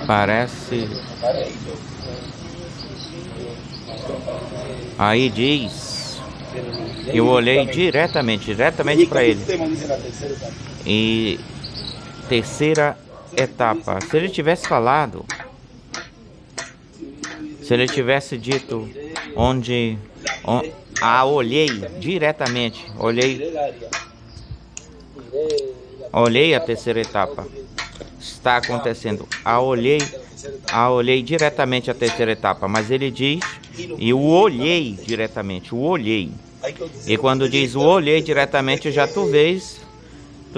Parece. Aí diz que eu olhei diretamente para ele. E terceira etapa. Se ele tivesse falado, se ele tivesse dito olhei diretamente, olhei a terceira etapa. Está acontecendo. Olhei diretamente a terceira etapa, mas ele diz e o olhei diretamente, o olhei. E quando diz o olhei diretamente, já tu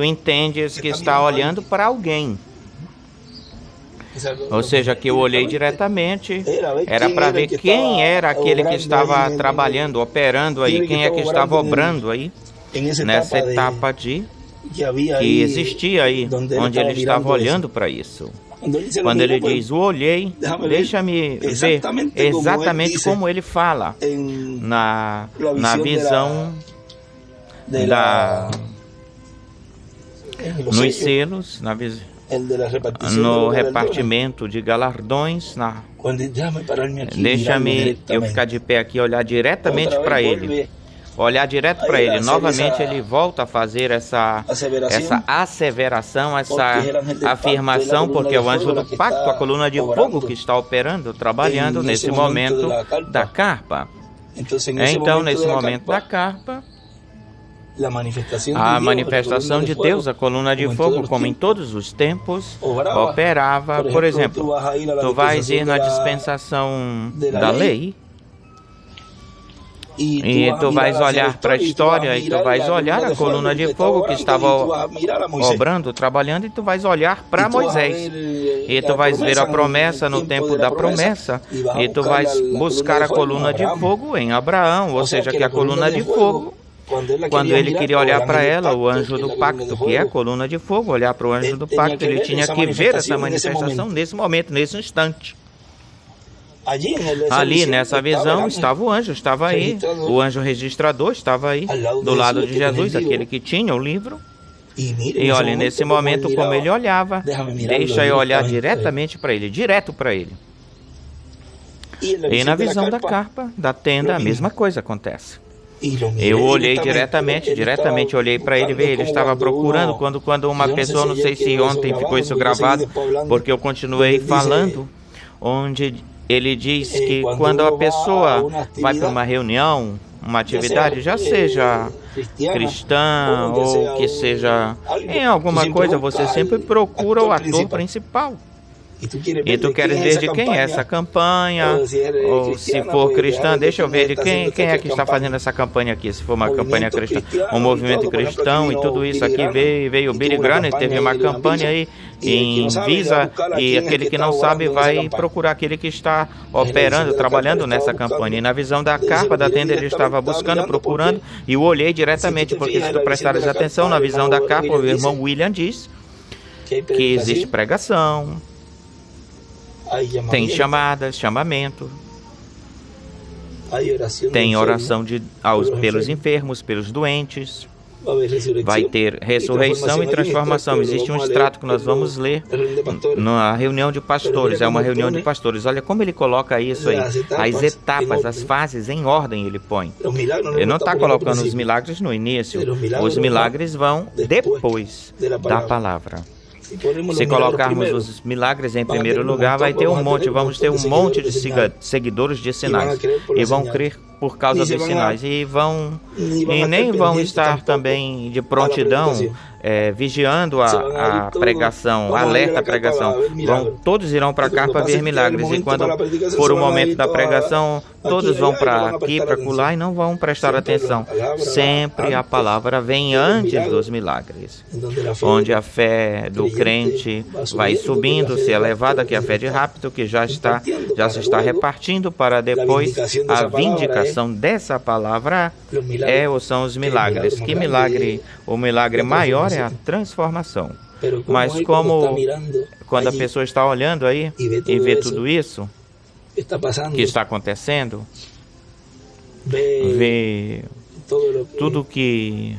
entendes que está olhando para alguém. Ou seja, que eu olhei diretamente, era para ver quem era aquele que estava trabalhando, operando aí, quem é que estava obrando aí, nessa etapa que existia aí, onde ele estava olhando para isso. Quando ele diz o olhei, deixa-me ver exatamente como ele fala na visão nos selos, no repartimento de galardões. Deixa-me eu ficar de pé aqui e olhar diretamente para ele. Olhar direto para ele. Novamente ele volta a fazer essa asseveração, essa afirmação, porque é o anjo do pacto, a coluna de fogo que está operando, trabalhando nesse momento da carpa. Então, nesse momento da carpa, a manifestação de Deus, a coluna de fogo, como em todos os tempos, operava. Por exemplo, tu vais ir na dispensação da lei, e tu vais olhar para a história, e tu vais olhar a coluna de fogo que estava obrando, trabalhando, e tu vais olhar para Moisés. E tu vais ver a promessa no tempo da promessa, e tu vais buscar a coluna de fogo em Abraão, ou seja, que a coluna de fogo, quando ele queria olhar para ela, o anjo do pacto, que é a coluna de fogo, olhar para o anjo do pacto, ele tinha que ver essa manifestação nesse momento, nesse instante. Ali, nessa visão, estava o anjo, estava aí. O anjo registrador estava aí, do lado de Jesus, aquele que tinha o livro. E olha, nesse momento, como ele olhava, deixa eu olhar diretamente para ele, direto para ele. E na visão da carpa, da tenda, a mesma coisa acontece. Eu olhei diretamente olhei para ele, ele estava procurando, quando uma pessoa, não sei se ontem ficou isso gravado, porque eu continuei falando, onde ele diz que quando a pessoa vai para uma reunião, uma atividade, já seja cristã ou que seja em alguma coisa, você sempre procura o ator principal. E tu queres ver de quem é essa campanha, ou se for cristã, deixa eu ver de quem é que está fazendo essa campanha aqui, se for uma campanha cristã, um movimento cristão e tudo isso aqui. Veio o Billy Graham, teve uma campanha aí em Visa, e aquele que não sabe vai procurar aquele que está operando, trabalhando nessa campanha. E na visão da carpa da tenda ele estava buscando, procurando, e eu olhei diretamente, porque se tu prestares atenção na visão da carpa, o irmão William diz que existe pregação, tem chamadas, chamamento, tem oração pelos enfermos, pelos doentes, vai ter ressurreição e transformação. Existe um extrato que nós vamos ler na reunião de pastores, é uma reunião de pastores. Olha como ele coloca isso aí, as etapas, as fases em ordem ele põe. Ele não está colocando os milagres no início, os milagres vão depois da palavra. Se colocarmos os milagres em primeiro lugar, vamos ter um monte de seguidores de sinais, e vão crer por causa dos sinais, e nem vão estar também de prontidão, vigiando a pregação, alerta a pregação. Todos irão para cá para ver milagres, e quando for o momento da pregação, todos vão para aqui, para acolá, e não vão prestar atenção. Sempre a palavra vem antes dos milagres, onde a fé do crente vai subindo, se elevada, que é a fé de rápido, que já se está repartindo, para depois a vindicação dessa palavra são os milagres. Que milagre? O milagre maior é a transformação. Mas quando a pessoa está olhando aí e vê tudo isso que está acontecendo, vê tudo que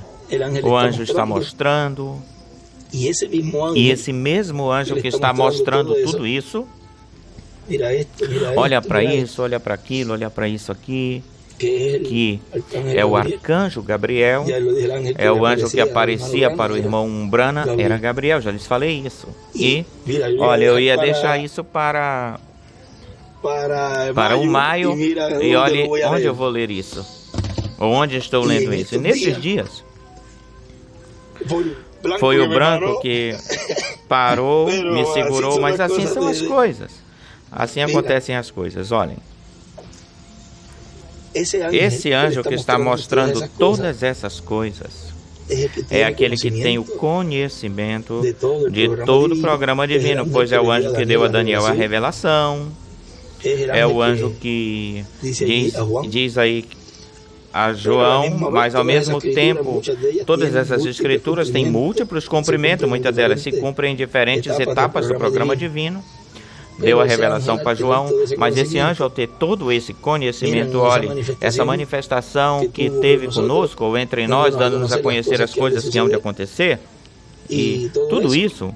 o anjo está mostrando, E esse mesmo anjo que está mostrando tudo isso, olha para isso, olha para aquilo, olha para isso aqui, que é o arcanjo Gabriel, é o anjo que aparecia para o irmão Brana, era Gabriel, já lhes falei isso. E, olha, eu ia deixar isso para o maio, e olhe onde eu vou ler isso, ou onde estou lendo isso. E nesses dias, foi o branco que parou, me segurou, mas assim são as coisas. Assim acontecem as coisas, olhem. Esse anjo que está mostrando todas essas coisas é aquele que tem o conhecimento de todo o programa divino, pois é o anjo que deu a Daniel a revelação, é o anjo que diz aí a João, mas ao mesmo tempo, todas essas escrituras têm múltiplos cumprimentos, muitas delas se cumprem em diferentes etapas do programa divino. Deu a revelação para João, mas esse anjo, ao ter todo esse conhecimento, olhe, essa manifestação que teve conosco, ou entre nós, dando-nos a conhecer as coisas que hão de acontecer, e tudo isso,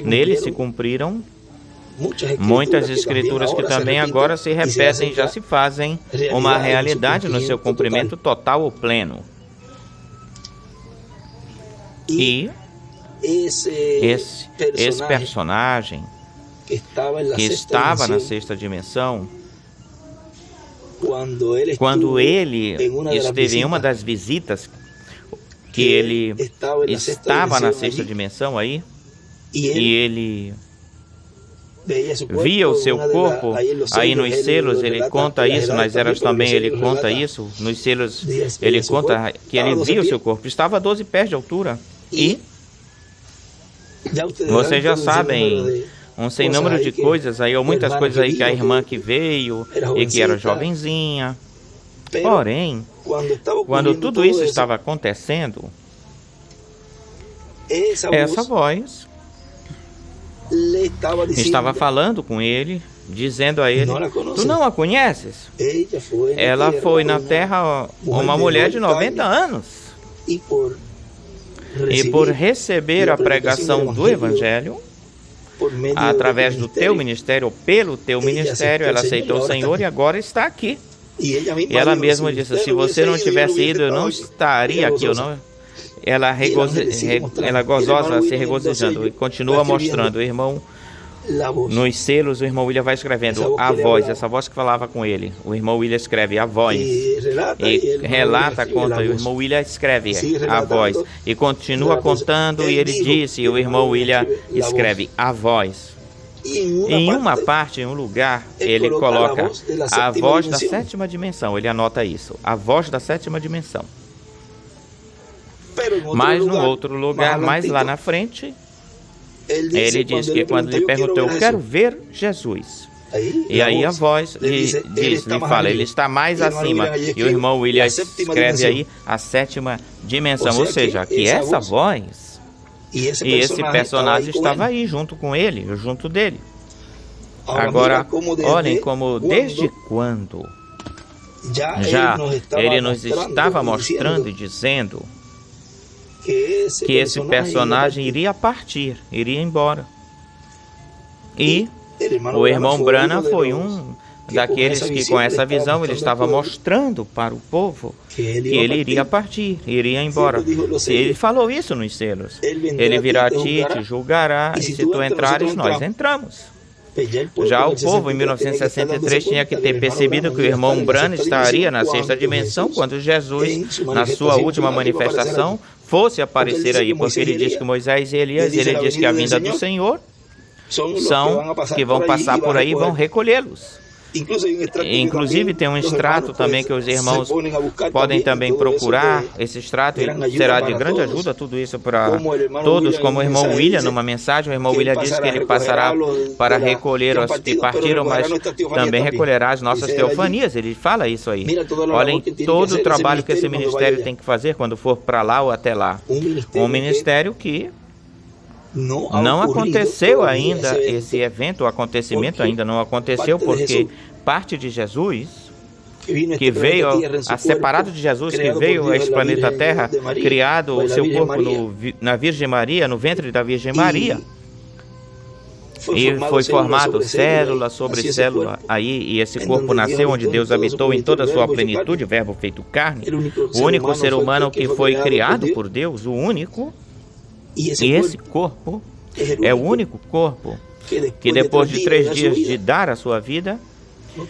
nele se cumpriram muitas escrituras que também agora se repetem, já se fazem uma realidade no seu cumprimento total ou pleno. E esse personagem que estava na sexta dimensão, quando ele esteve em uma das visitas, que ele estava na sexta dimensão aí, e ele via o seu corpo aí nos selos, ele conta isso, nas eras também ele conta isso, nos selos ele conta que ele via o seu corpo, estava a 12 pés de altura, e vocês já sabem um sem número de coisas aí, ou muitas coisas aí, que a irmã que veio e que era jovenzinha. Porém, quando tudo isso estava acontecendo, essa voz estava falando com ele, dizendo a ele: tu não a conheces? Ela foi na terra uma mulher de 90 anos. E por receber a pregação do Evangelho, através do teu ministério, ou pelo teu ministério, ela aceitou o Senhor e agora está aqui. E ela mesma disse: se você não tivesse ido, eu não estaria aqui. Ela gozosa, se regozijando, e continua mostrando. O irmão, nos selos, o irmão William vai escrevendo a voz, essa voz que falava com ele. O irmão William escreve a voz, e relata, conta, e o irmão William escreve a voz, e continua contando, e ele disse, e o irmão William escreve a voz. Em uma parte, em um lugar, ele coloca a voz da sétima dimensão, ele anota isso, a voz da sétima dimensão. Mas no outro lugar, mais lá na frente, ele diz que quando lhe perguntou: eu quero ver Jesus. E aí a voz lhe fala, ele está mais acima. E o irmão William escreve aí a sétima dimensão. Ou seja, que essa voz e esse personagem estava aí junto com ele, junto dele. Agora, olhem como desde quando já ele nos estava mostrando e dizendo que esse personagem iria partir, iria embora. E o irmão Brana foi um daqueles que, com essa visão, ele estava mostrando para o povo que ele iria partir, iria embora. Se ele falou isso nos selos: ele virá a ti, te julgará, e se tu entrares, nós entramos. Já o povo, em 1963, tinha que ter percebido que o irmão Brana estaria na sexta dimensão quando Jesus, na sua última manifestação, fosse aparecer aí, porque ele diz que Moisés e Elias, ele diz que a vinda do Senhor são que vão passar por aí e vão recolhê-los. Inclusive tem um extrato também que os irmãos podem também procurar. Esse extrato será de grande ajuda, tudo isso para todos, como o irmão William, numa mensagem, o irmão William disse que ele passará para recolher os que partiram, mas também recolherá as nossas teofanias. Ele fala isso aí. Olhem todo o trabalho que esse ministério tem que fazer quando for para lá ou até lá. Um ministério que não aconteceu ainda, esse evento, o acontecimento ainda não aconteceu, porque parte de Jesus que veio separado de Jesus, que veio a este planeta Terra, criado o seu corpo na Virgem Maria, no ventre da Virgem Maria. E foi formado célula sobre célula aí, e esse corpo nasceu onde Deus habitou em toda a sua plenitude, o verbo feito carne, o único ser humano que foi criado por Deus, o único, e esse corpo é o único corpo que depois de 3 dias de dar a sua vida,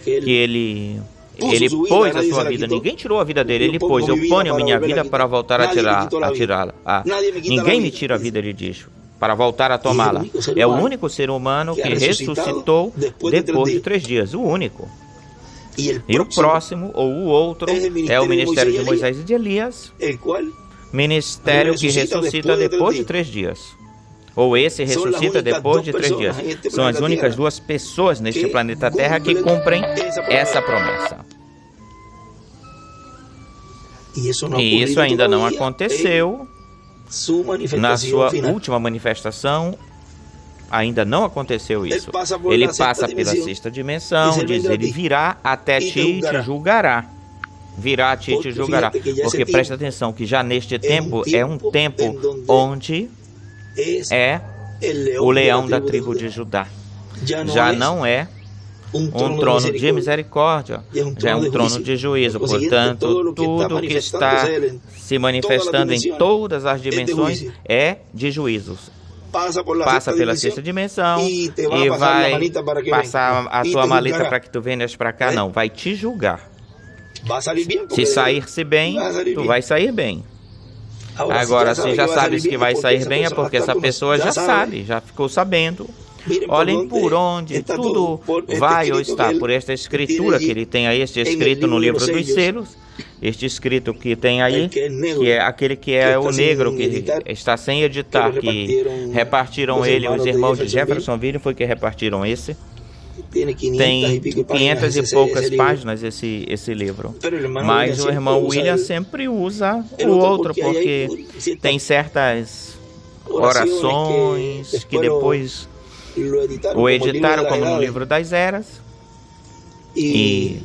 que ele pôs a sua vida, ninguém tirou a vida dele, ele pôs, eu ponho a minha vida para voltar a tirá-la. Ninguém me tira a vida, ele diz, para voltar a tomá-la. É o único ser humano que ressuscitou depois de 3 dias, o único. E o próximo, ou o outro, é o ministério de Moisés e de Elias, ministério que ressuscita depois de 3 dias. Ou esse ressuscita depois de 3 dias. São as únicas 2 pessoas neste planeta Terra que cumprem essa promessa. E isso ainda não aconteceu. Na sua última manifestação, ainda não aconteceu isso. Ele passa pela 6ª dimensão, diz, ele virá até ti e te julgará. Virá a ti e te julgará. Porque presta atenção que já neste tempo é um tempo onde é o leão da tribo de Judá. Já não é um trono de misericórdia, já é um trono de juízo. Portanto, tudo que está se manifestando em todas as dimensões é de juízos. Passa pela 6ª dimensão e vai passar a tua maleta para que tu venhas para cá. Não, vai te julgar. Se sair-se bem, tu vai sair bem. Agora, se já sabes que vai sair bem, é porque essa pessoa já sabe, já ficou sabendo. Olhem por onde tudo vai ou está, por esta escritura que ele tem aí, este escrito no livro dos selos, este escrito que tem aí, que é aquele que é o negro, que está sem editar, que repartiram ele, os irmãos de Jeffersonville, foi que repartiram esse. Tem 500 e poucas páginas esse livro, mas o irmão William sempre usa o outro, porque tem certas orações que depois o editaram como no livro das eras, e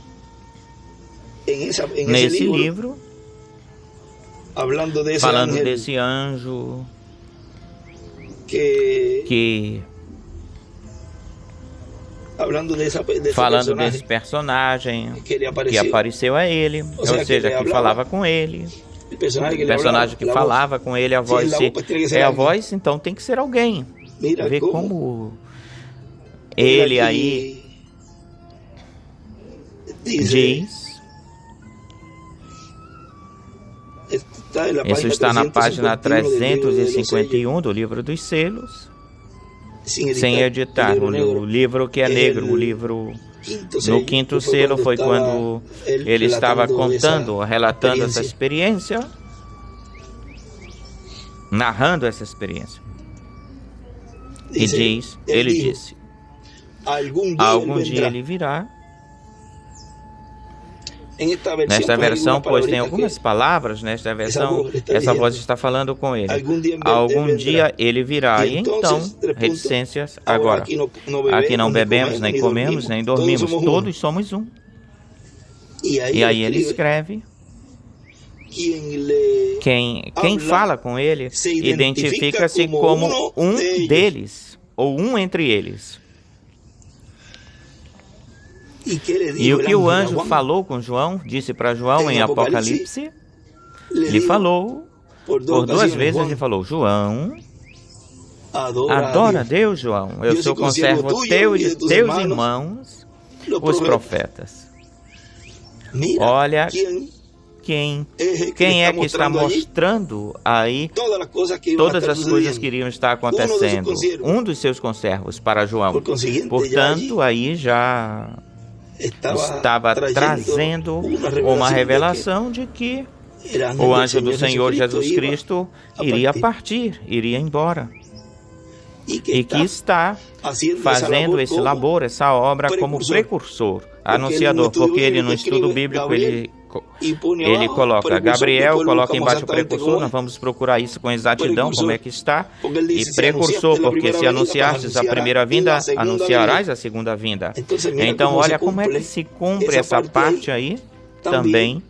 nesse livro, falando desse anjo falando desse personagem que apareceu a ele, ou seja, que falava com ele, o personagem que falava com ele, a voz é a voz, então tem que ser alguém. Vê como ele aí diz. Isso está na página 351 do livro dos selos, sem editar. O livro que é negro, o livro no 5º selo, foi quando ele estava contando, relatando essa experiência, narrando essa experiência. E diz, ele disse, algum dia ele virá. Nesta versão, pois tem algumas palavras, nesta versão, essa voz está falando com ele. Algum dia ele virá. E então, reticências, agora, aqui não bebemos, nem comemos, nem dormimos, todos somos um. E aí ele escreve, quem fala com ele identifica-se como um deles, ou um entre eles. E o que o anjo falou com João, disse para João em Apocalipse, lhe falou, por 2 vezes ele falou, João, adora a Deus, João, eu sou conservo teu e de teus irmãos, os profetas. Olha quem é que está mostrando aí todas as coisas que iriam estar acontecendo. Um dos seus conservos para João. Portanto, aí já estava trazendo uma revelação de que o anjo do Senhor Jesus Cristo iria partir, iria embora. E que está fazendo esse labor, essa obra como precursor, anunciador, porque ele no estudo bíblico ele coloca, Gabriel coloca embaixo o precursor, nós vamos procurar isso com exatidão, como é que está, e precursor, porque se anunciastes a primeira vinda, anunciarás a segunda vinda. Então, olha como é que se cumpre essa parte aí, também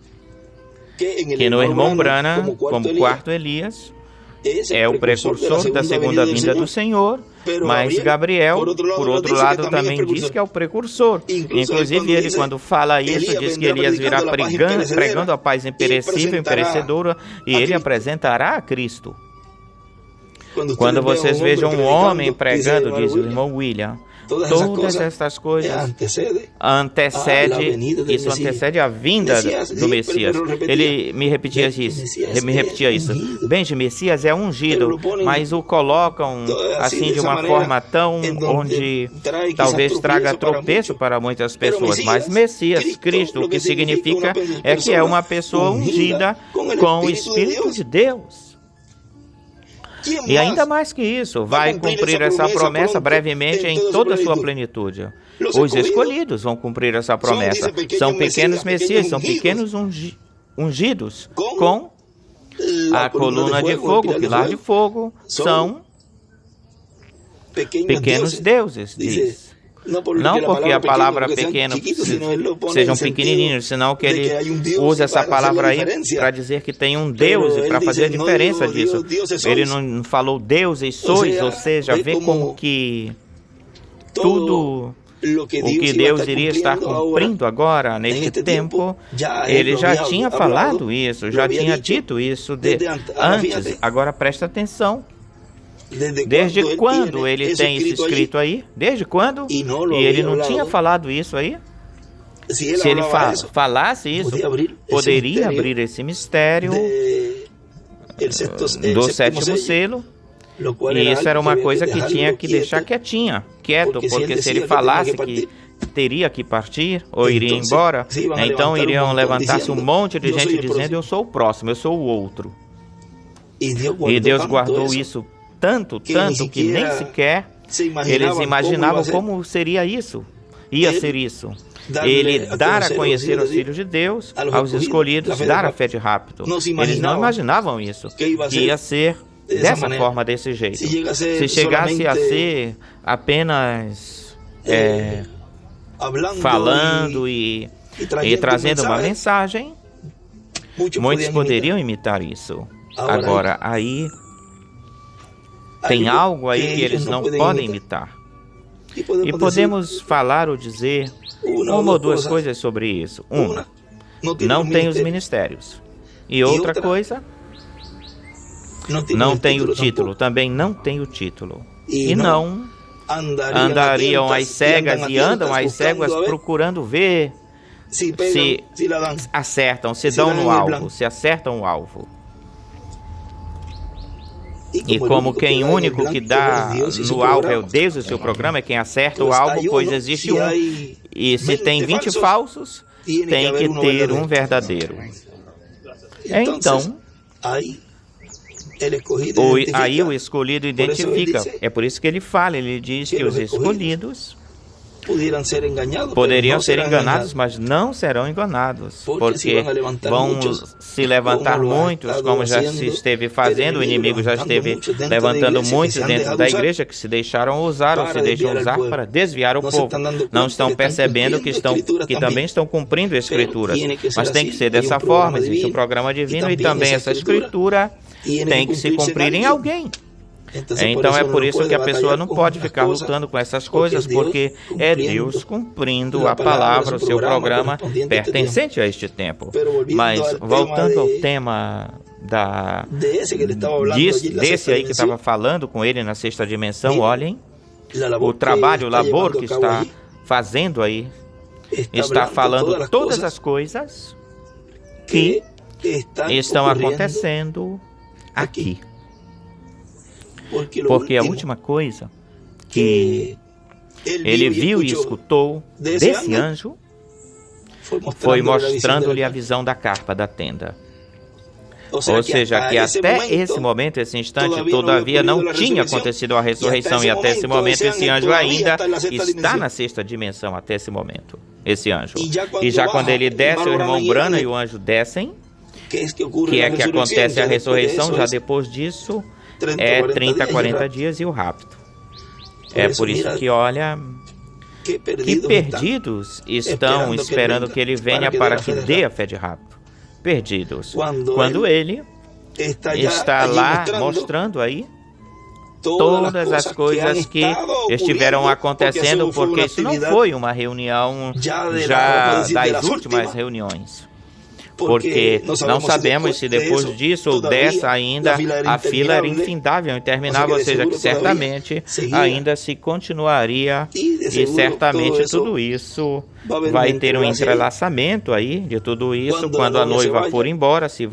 que no irmão Branham, como quarto Elias, é o precursor da segunda vinda do Senhor, mas Gabriel, por outro lado, também diz que é o precursor. Inclusive, ele, quando fala isso, diz que Elias virá pregando a paz imperecível, imperecedora, e ele apresentará a Cristo. Quando vocês vejam um homem pregando, diz o irmão William, todas estas coisas antecede a vinda do Messias. Ele me repetia isso. Benji, Messias é ungido, mas o colocam assim de uma forma tão onde talvez traga tropeço para muitas pessoas. Mas Messias, Cristo, o que significa é que é uma pessoa ungida com o Espírito de Deus. E ainda mais que isso, vai cumprir essa promessa brevemente em toda a sua plenitude. Os escolhidos vão cumprir essa promessa. São pequenos Messias, são pequenos ungidos com a coluna de fogo, o pilar de fogo, são pequenos deuses, diz. Não porque a palavra pequeno sejam pequenininhos, senão que ele usa essa palavra aí para dizer que tem um Deus e para fazer a diferença disso. Ele não falou deuses sois, ou seja, vê como que tudo o que Deus iria estar cumprindo agora, neste tempo, ele já tinha falado isso, já tinha dito isso antes. Agora presta atenção. Desde quando ele tem isso escrito aí? Desde quando? E ele não tinha falado isso aí? Se ele falasse isso, poderia abrir esse mistério do sétimo selo. E isso era uma coisa que tinha que deixar quieto, porque se ele falasse que teria que partir ou iria embora, então iriam levantar-se um monte de gente dizendo: eu sou o próximo, eu sou o outro. E Deus guardou isso tanto que nem sequer eles imaginavam como seria isso, ia ser isso. Ele dar a conhecer aos filhos de Deus, aos escolhidos, dar a fé de rápido. Eles não imaginavam isso, que ia ser dessa forma, desse jeito. Se chegasse a ser apenas falando e trazendo uma mensagem, muitos poderiam imitar isso. Agora, aí tem algo aí que eles não podem imitar. E podemos falar ou dizer uma ou duas coisas sobre isso. Uma, não tem os ministérios. E outra coisa, não tem o título. Também não tem o título. E não andariam às cegas e andam às cegas procurando ver se acertam, se dão no alvo, se acertam o alvo. E como quem único que dá no alvo é o Deus, o seu programa é quem acerta o alvo, pois existe um. E se tem 20 falsos, tem que ter um verdadeiro. Então, aí o escolhido identifica. É por isso que ele fala, ele diz que os escolhidos poderiam ser enganados, mas não serão enganados, porque vão se levantar muitos, como já se esteve fazendo, o inimigo já esteve levantando muitos dentro da igreja que se deixaram usar ou se deixam usar para desviar o povo. Não estão percebendo que também estão cumprindo escrituras, mas tem que ser dessa forma, existe um programa divino e também essa escritura tem que se cumprir em alguém. Então é por isso que a pessoa não pode ficar lutando com essas coisas, porque é Deus cumprindo a palavra, o seu programa pertencente a este tempo. Mas voltando ao tema desse aí que estava falando com ele na sexta dimensão, olhem, o trabalho, o labor que está fazendo aí, está falando todas as coisas que estão acontecendo aqui. Porque a última coisa que ele viu e escutou desse anjo foi mostrando-lhe a visão da carpa da tenda. Ou seja, que até esse momento, esse instante, todavia não tinha acontecido a ressurreição, e até esse momento esse anjo ainda está na sexta dimensão, até esse momento, esse anjo. E já quando ele desce, o irmão Branham e o anjo descem, que é que acontece a ressurreição, já depois disso é 30, 40 dias e o rapto. É por isso que, olha, que perdidos estão esperando que ele venha para que dê a fé de rapto. Perdidos. Quando ele está lá mostrando aí todas as coisas que estiveram acontecendo, porque isso não foi uma reunião já das últimas reuniões. Porque não sabemos se depois disso ou dessa ainda a fila era infindável, interminável, ou seja, que certamente ainda se continuaria e certamente tudo isso vai ter um entrelaçamento aí de tudo isso quando a noiva for embora, se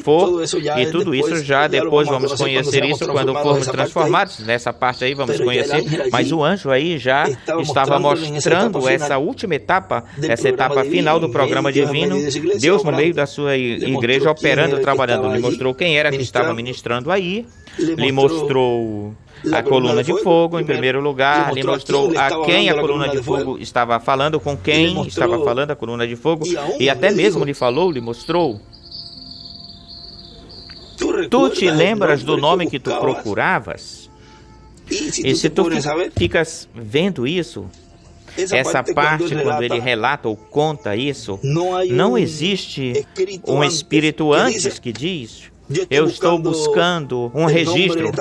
for, e tudo isso já depois vamos conhecer isso quando formos transformados. Nessa parte aí vamos conhecer, mas o anjo aí já estava mostrando essa última etapa, essa etapa final do programa divino, Deus no meio da sua igreja operando, trabalhando. Lhe mostrou quem era que estava ministrando aí, lhe mostrou a coluna de fogo, em primeiro lugar, lhe mostrou a quem a coluna de fogo estava falando, com quem estava falando a coluna de fogo, e até mesmo lhe mostrou. Tu te lembras do nome que tu procuravas? E se tu ficas vendo isso, essa parte quando ele relata ou conta isso, não existe um espírito antes que diz: eu estou buscando um registro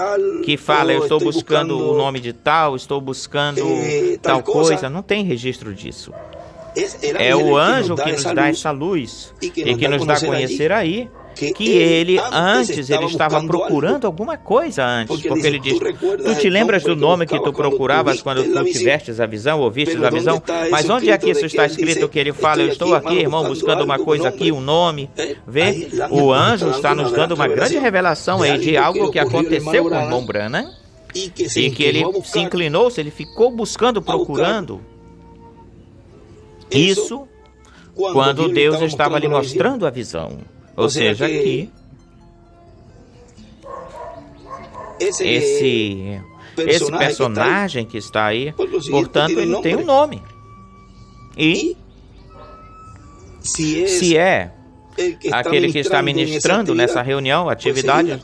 que fala, eu estou buscando o nome de tal, estou buscando tal coisa. Não tem registro disso. É o anjo que nos dá essa luz e que nos dá a conhecer aí que ele estava procurando alguma coisa antes, porque ele diz: tu te lembras do nome que tu procuravas quando tu tivestes a visão, ouvistes a visão? Mas onde é que isso está escrito que ele fala: eu estou aqui, irmão, buscando uma coisa aqui, um nome? Vê, o anjo está nos dando uma grande revelação aí de algo que aconteceu com o irmão Branham e que ele se inclinou, ele ficou buscando, procurando isso quando Deus estava lhe mostrando a visão. Ou seja, que esse personagem que está aí, portanto, ele tem um nome. E se é aquele que está ministrando nessa reunião, atividade,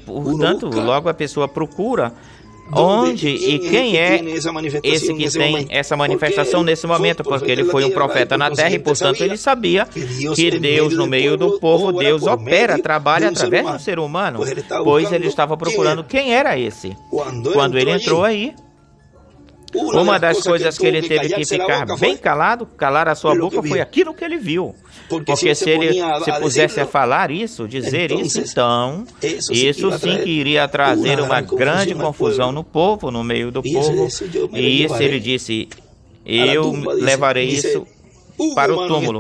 portanto, logo a pessoa procura onde e quem é esse que tem essa manifestação nesse momento, porque ele foi um profeta na terra e, portanto, ele sabia que Deus, no meio do povo, Deus opera, trabalha através do ser humano, pois ele estava procurando quem era esse. Quando ele entrou aí, uma das coisas que ele teve que ficar bem calado, calar a sua boca, foi aquilo que ele viu. Porque se ele se pusesse a falar isso, dizer isso, então, isso sim que iria trazer uma grande confusão no povo, no meio do povo. E isso ele disse: eu levarei isso para o túmulo.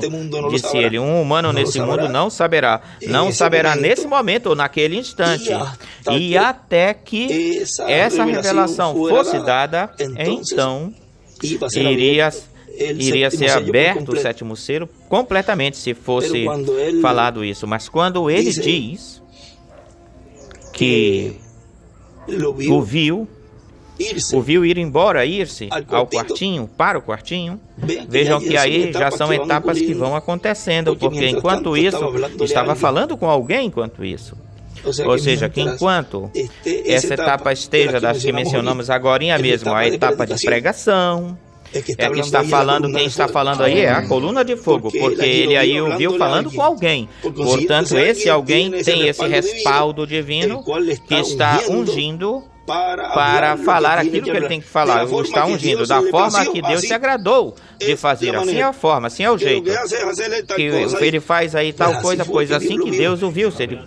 Disse ele: um humano nesse mundo não saberá nesse momento ou naquele instante. E até que essa revelação fosse dada, então iria ser aberto o sétimo selo completamente, se fosse falado isso. Mas quando ele diz que o viu ir embora, ir-se ao quartinho, para o quartinho, vejam que aí já são etapas que vão acontecendo, porque enquanto isso, estava falando com alguém enquanto isso. Ou seja, que enquanto essa etapa esteja das que mencionamos agora mesmo, a etapa de pregação, é que está falando, quem está falando aí é a coluna de fogo, porque ele aí o viu falando com alguém. Portanto, esse alguém tem esse respaldo divino que está ungindo para falar aquilo que ele tem que falar. Está ungindo da forma que Deus se agradou de fazer. Assim é a forma, assim é o jeito que ele faz aí tal coisa, pois assim que Deus o viu. Se ele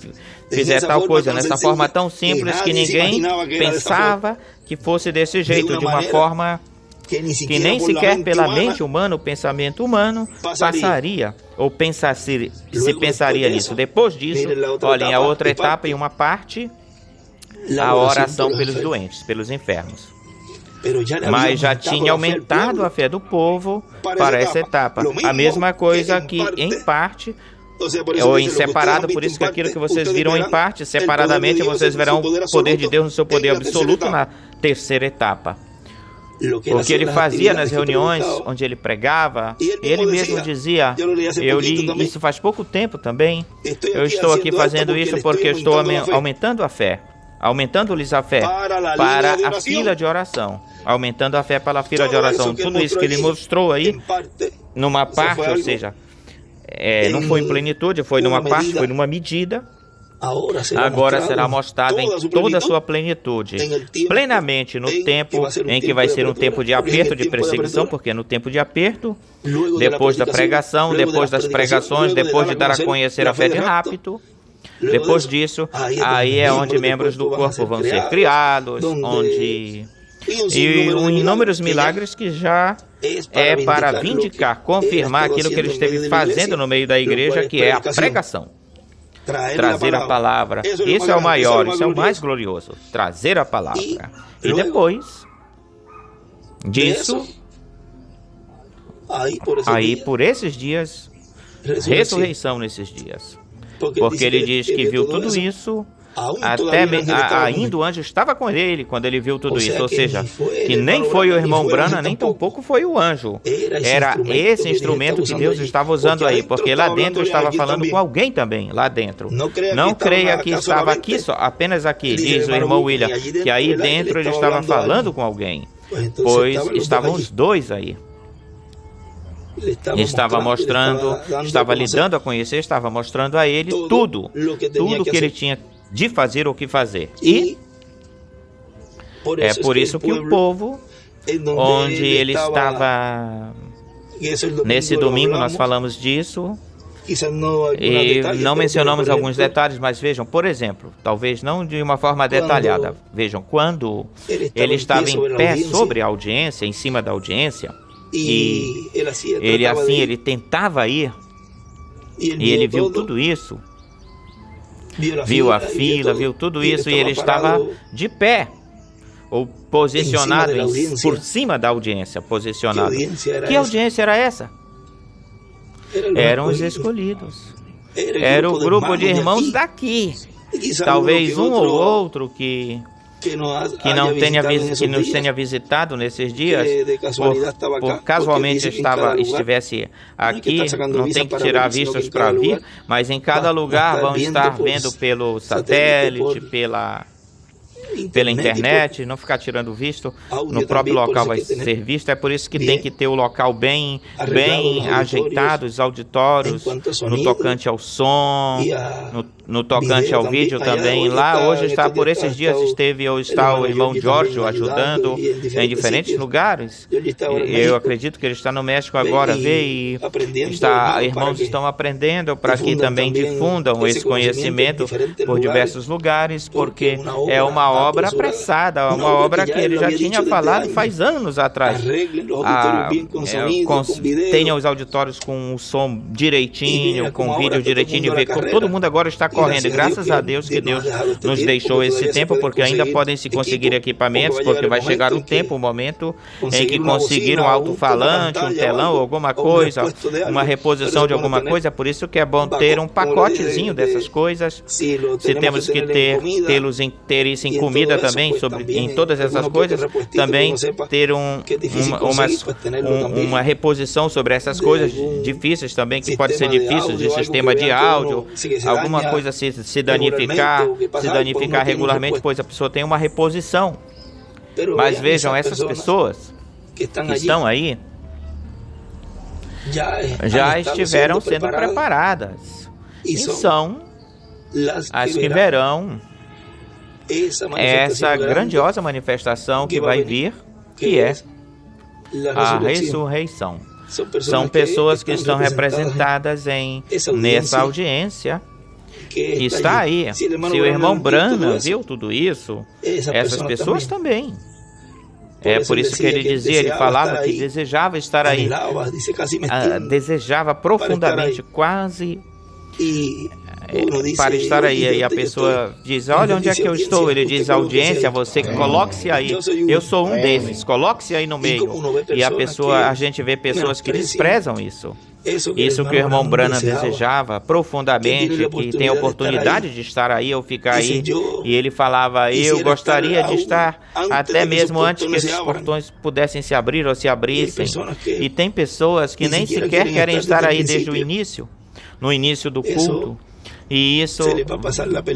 fizer tal coisa nessa forma tão simples que ninguém pensava que fosse desse jeito, de uma forma que nem sequer pela mente humana, o pensamento humano passaria, ou se pensaria nisso. Depois disso, olhem, a outra etapa e uma parte, a oração pelos doentes, pelos enfermos. Mas já tinha aumentado a fé do povo para essa etapa. A mesma coisa que em parte, ou em separado, por isso que aquilo que vocês viram em parte, separadamente, vocês verão o poder de Deus no seu poder absoluto na terceira etapa. O que ele fazia nas reuniões onde ele pregava, ele mesmo dizia, eu li isso faz pouco tempo também, eu estou aqui fazendo isso porque eu estou aumentando a fé. aumentando-lhes a fé para a fila de oração. Aumentando a fé para a fila de oração. Tudo isso que ele mostrou aí, numa parte, ou seja, não foi em plenitude, foi numa parte, foi numa medida. Agora será mostrado em toda a sua plenitude, plenamente no tempo em que vai ser um tempo de aperto, de perseguição, porque no tempo de aperto, depois da pregação, depois das pregações, depois de dar a conhecer a fé de rápido, depois disso, aí é onde membros do corpo vão ser criados, onde... E inúmeros milagres que já é para vindicar, confirmar aquilo que ele esteve fazendo no meio da igreja, que é a pregação. Trazer a palavra. Isso é o maior, isso é o mais glorioso. Trazer a palavra. E depois disso, aí por esses dias, ressurreição nesses dias. Porque ele diz que viu tudo isso, ainda o anjo estava com ele quando ele viu tudo isso. Ou seja, que nem foi o irmão Branham, nem tampouco foi o anjo. Era esse instrumento que Deus estava usando aí, porque lá dentro estava falando com alguém também, lá dentro. Não creia que estava aqui só, apenas aqui, diz o irmão William, que aí dentro ele estava falando com alguém, pois estavam os dois aí. Estava mostrando, estava lhe dando a conhecer, estava mostrando a ele tudo que ele tinha de fazer ou que fazer. E é por isso que o povo, onde ele estava, nesse domingo nós falamos disso, e não mencionamos alguns detalhes, mas vejam, por exemplo, talvez não de uma forma detalhada, vejam, quando ele estava em pé sobre a audiência, em cima da audiência, e ele tentava ir, e ele viu tudo isso, viu a fila, viu tudo isso, e ele estava de pé, ou posicionado por cima da audiência, posicionado. Que audiência era essa? Eram os escolhidos. Era o grupo de irmãos daqui. Talvez um ou outro que nos tenha visitado nesses dias, por casualmente estivesse aqui, não tem que tirar vistas para vir, mas em cada lugar vão estar vendo pelo satélite, pela internet, não ficar tirando visto, no próprio local vai ser visto. É por isso que tem que ter o local bem ajeitado, os auditórios, no tocante ao som, no tocante ao vídeo também. Lá hoje está, por esses dias está o irmão Jorge ajudando em diferentes lugares. Eu acredito que ele está no México agora, irmãos estão aprendendo para que também difundam esse conhecimento por diversos lugares, porque é uma obra apressada, uma obra que ele já tinha falado faz anos atrás. Tenha os auditórios com o som direitinho, com o vídeo direitinho, e ver como todo mundo agora está correndo. E graças a Deus que Deus nos deixou esse tempo, porque ainda podem se conseguir equipamentos, porque vai chegar um momento em que conseguir um alto-falante, um telão, alguma coisa, uma reposição de alguma coisa. Por isso que é bom ter um pacotezinho dessas coisas. Se temos que ter isso em comida também, em todas essas coisas, também ter uma reposição sobre essas coisas difíceis também, que pode ser difícil, de sistema de áudio, alguma coisa se danificar regularmente, pois a pessoa tem uma reposição. Mas vejam, essas pessoas que estão aí já estiveram sendo preparadas, e são as que verão essa grandiosa manifestação que vai vir, que é a ressurreição. São pessoas que estão representadas nessa audiência que está aí. Se o irmão Branham viu tudo isso, essas pessoas também. É por isso que ele falava que desejava estar aí, desejava profundamente, quase para estar aí. E a pessoa diz: olha onde é que eu estou. Ele diz: audiência, você coloque-se aí, eu sou um desses, coloque-se aí no meio. E a gente vê pessoas que desprezam isso. Isso que o irmão Branham desejava profundamente, que tem a oportunidade de estar aí ou ficar aí. E ele falava: eu gostaria de estar até mesmo antes que esses portões pudessem se abrir ou se abrissem. E tem pessoas que nem sequer querem estar aí desde o início, no início do culto. E isso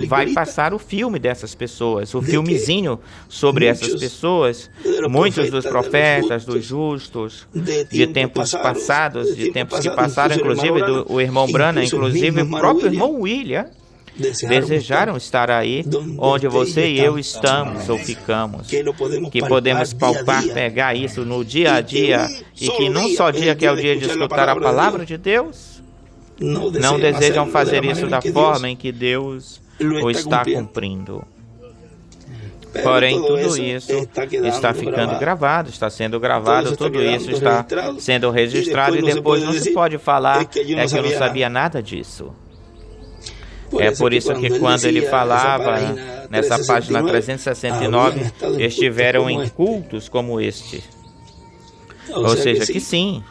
vai passar o filme dessas pessoas, o filmezinho sobre essas pessoas. Muitos dos profetas, dos justos, de tempos passados, de tempos que passaram, inclusive o irmão Branham, inclusive o próprio irmão William, desejaram estar aí onde você e eu estamos ou ficamos, que podemos palpar, pegar isso no dia a dia, e que num só dia, que é o dia de escutar a palavra de Deus, não desejam fazer isso da forma em que Deus o está cumprindo. Porém, tudo isso está ficando gravado, está sendo gravado, tudo isso está sendo registrado, e depois não se pode falar que eu não sabia nada disso. É por isso que quando ele falava nessa página 369, estiveram em cultos como este. Ou seja, que sim,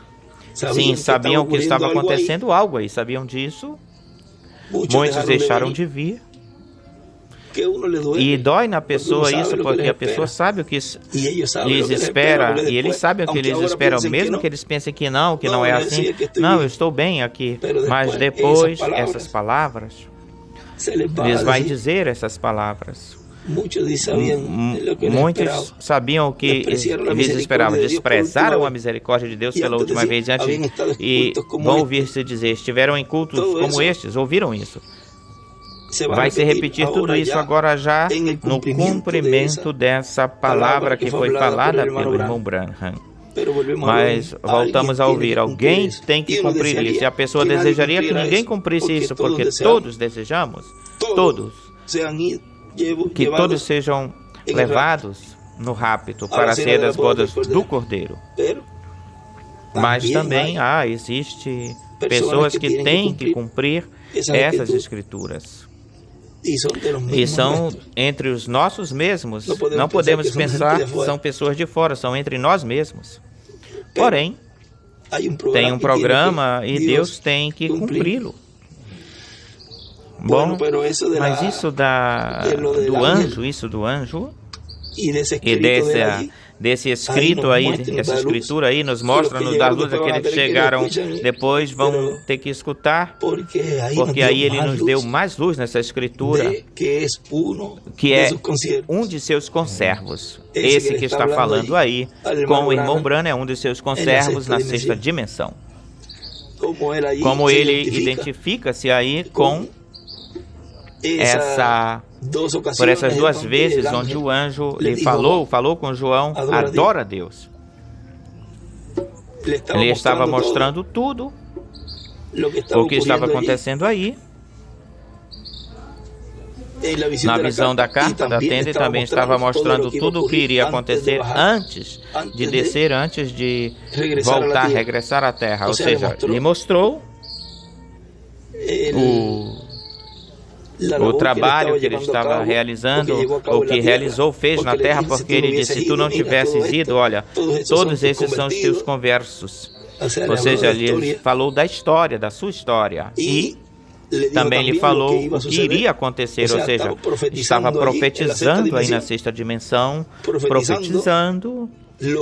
sabiam que estava acontecendo algo aí, sabiam disso. Muitos deixaram de vir. E dói na pessoa isso, porque a pessoa sabe o que lhes espera, e eles sabem o que lhes espera, mesmo que eles pensem que não é assim. Não, eu estou bem aqui. Mas depois, essas palavras, lhes vai dizer essas palavras. Muitos sabiam o que lhes esperava, desprezaram a misericórdia de Deus pela última vez antes, e vão ouvir-se dizer, estiveram em cultos como estes, ouviram isso. Vai se repetir tudo isso agora já no cumprimento dessa palavra que foi falada pelo irmão Branham. Mas voltamos a ouvir, alguém tem que cumprir isso, e a pessoa desejaria que ninguém cumprisse isso, porque todos desejamos, que todos sejam levados no rapto para ser das bodas do Cordeiro. Mas também existe pessoas que têm que cumprir essas escrituras. E são entre os nossos mesmos. Não podemos pensar que são pessoas de fora, são entre nós mesmos. Porém, tem um programa e Deus tem que cumpri-lo. Bom, mas isso do anjo e desse escrito aí, essa escritura aí nos mostra, nos dá luz, aqueles que chegaram depois vão ter que escutar, porque aí ele nos deu mais luz nessa escritura, que é um de seus conservos. Esse que está falando aí com o irmão Branham é um de seus conservos na sexta dimensão. Como ele identifica-se aí com por essas duas vezes onde o anjo lhe falou com João, adora a Deus. Ele estava mostrando tudo o que estava acontecendo aí. Na visão da carta da tenda, ele também estava mostrando tudo o que iria acontecer antes de descer, antes de voltar, regressar à terra. Ou seja, ele mostrou o trabalho que ele estava realizando, o que realizou, fez na terra, porque ele disse, se tu não tivesses ido, olha, todos esses são os teus conversos. Ou seja, ele falou da história, da sua história. E também lhe falou o que iria acontecer, ou seja, estava profetizando aí na sexta dimensão, profetizando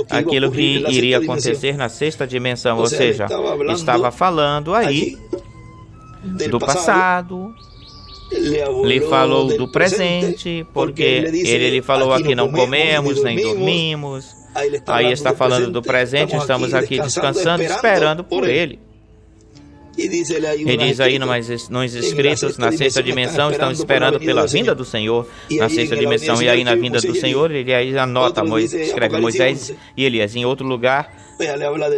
aquilo que iria acontecer na sexta dimensão, ou seja, estava falando aí do passado, lhe falou do presente, porque ele lhe falou aqui não comemos nem dormimos. Aí está falando do presente, estamos aqui descansando, esperando por ele. E diz aí nos escritos, na sexta dimensão, estamos esperando pela vinda do Senhor, na sexta dimensão, e aí na vinda do Senhor, ele aí anota, escreve Moisés e Elias. Em outro lugar,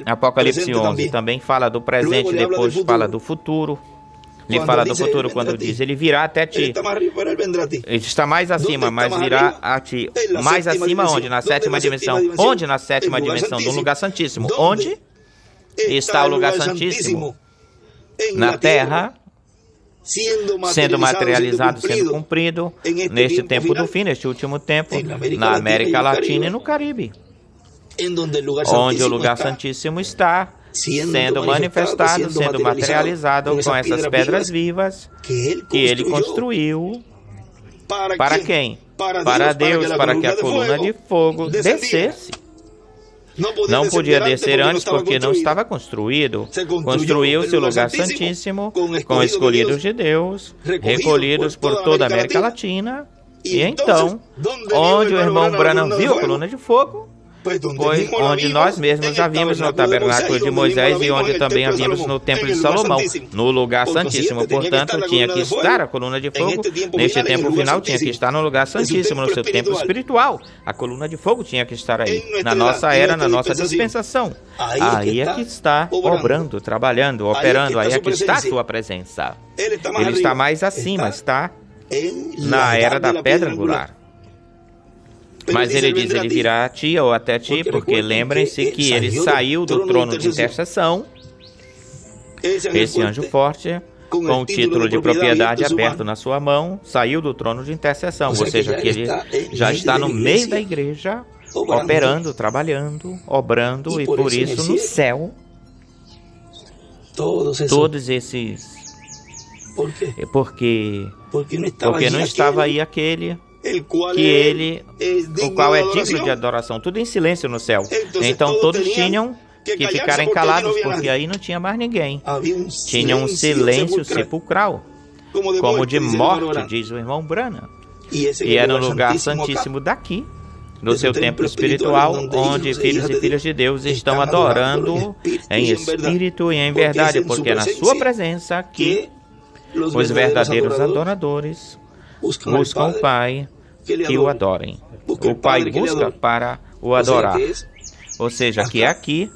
Apocalipse 11, também fala do presente, depois fala do futuro. Ele fala do futuro quando diz, ele virá até ti. Ele está mais acima, mas virá a ti. Mais acima onde? Na sétima dimensão. Onde na sétima dimensão? No lugar santíssimo. Onde está o lugar santíssimo? Na terra, sendo materializado, sendo cumprido, neste tempo do fim, neste último tempo, na América Latina e no Caribe, onde o lugar santíssimo está sendo manifestado, sendo materializado com essas pedras vivas que ele construiu. Para quem? Para Deus, para que a coluna de fogo descesse. Não podia descer antes porque não estava construído. Construiu-se o lugar santíssimo com escolhidos de Deus, recolhidos por toda a América Latina. E então, onde o irmão Branham viu a coluna de fogo, pois onde nós mesmos já vimos no tabernáculo de Moisés e onde também a vimos no templo de Salomão, no lugar santíssimo. Portanto, tinha que estar a coluna de fogo. Neste tempo final, tinha que estar no lugar santíssimo, no seu templo espiritual. A coluna de fogo tinha que estar aí. Na nossa era, na nossa dispensação. Aí é que está obrando, trabalhando, operando. Aí é que está a sua presença. Ele está mais acima, está na era da pedra angular. Mas ele diz, ele virá a ti ou até ti, porque lembrem-se que ele saiu do trono de intercessão, esse anjo forte, com o título de propriedade aberto na sua mão, saiu do trono de intercessão, ou seja, que ele já está no meio da igreja, operando, trabalhando, obrando, e por isso no céu, todos esses... Porque não estava aí aquele... o qual é digno de adoração, tudo em silêncio no céu. Então todos tinham que ficarem calados, porque aí não tinha mais ninguém. Tinha um silêncio sepulcral, como de morte, diz o irmão Branham. E era no lugar santíssimo daqui, no seu templo espiritual, onde filhos e filhas de Deus estão adorando em espírito e em verdade, porque é na sua presença que os verdadeiros adoradores buscam o Pai que o adorem. O Pai busca para o adorar. Ou seja, que é aqui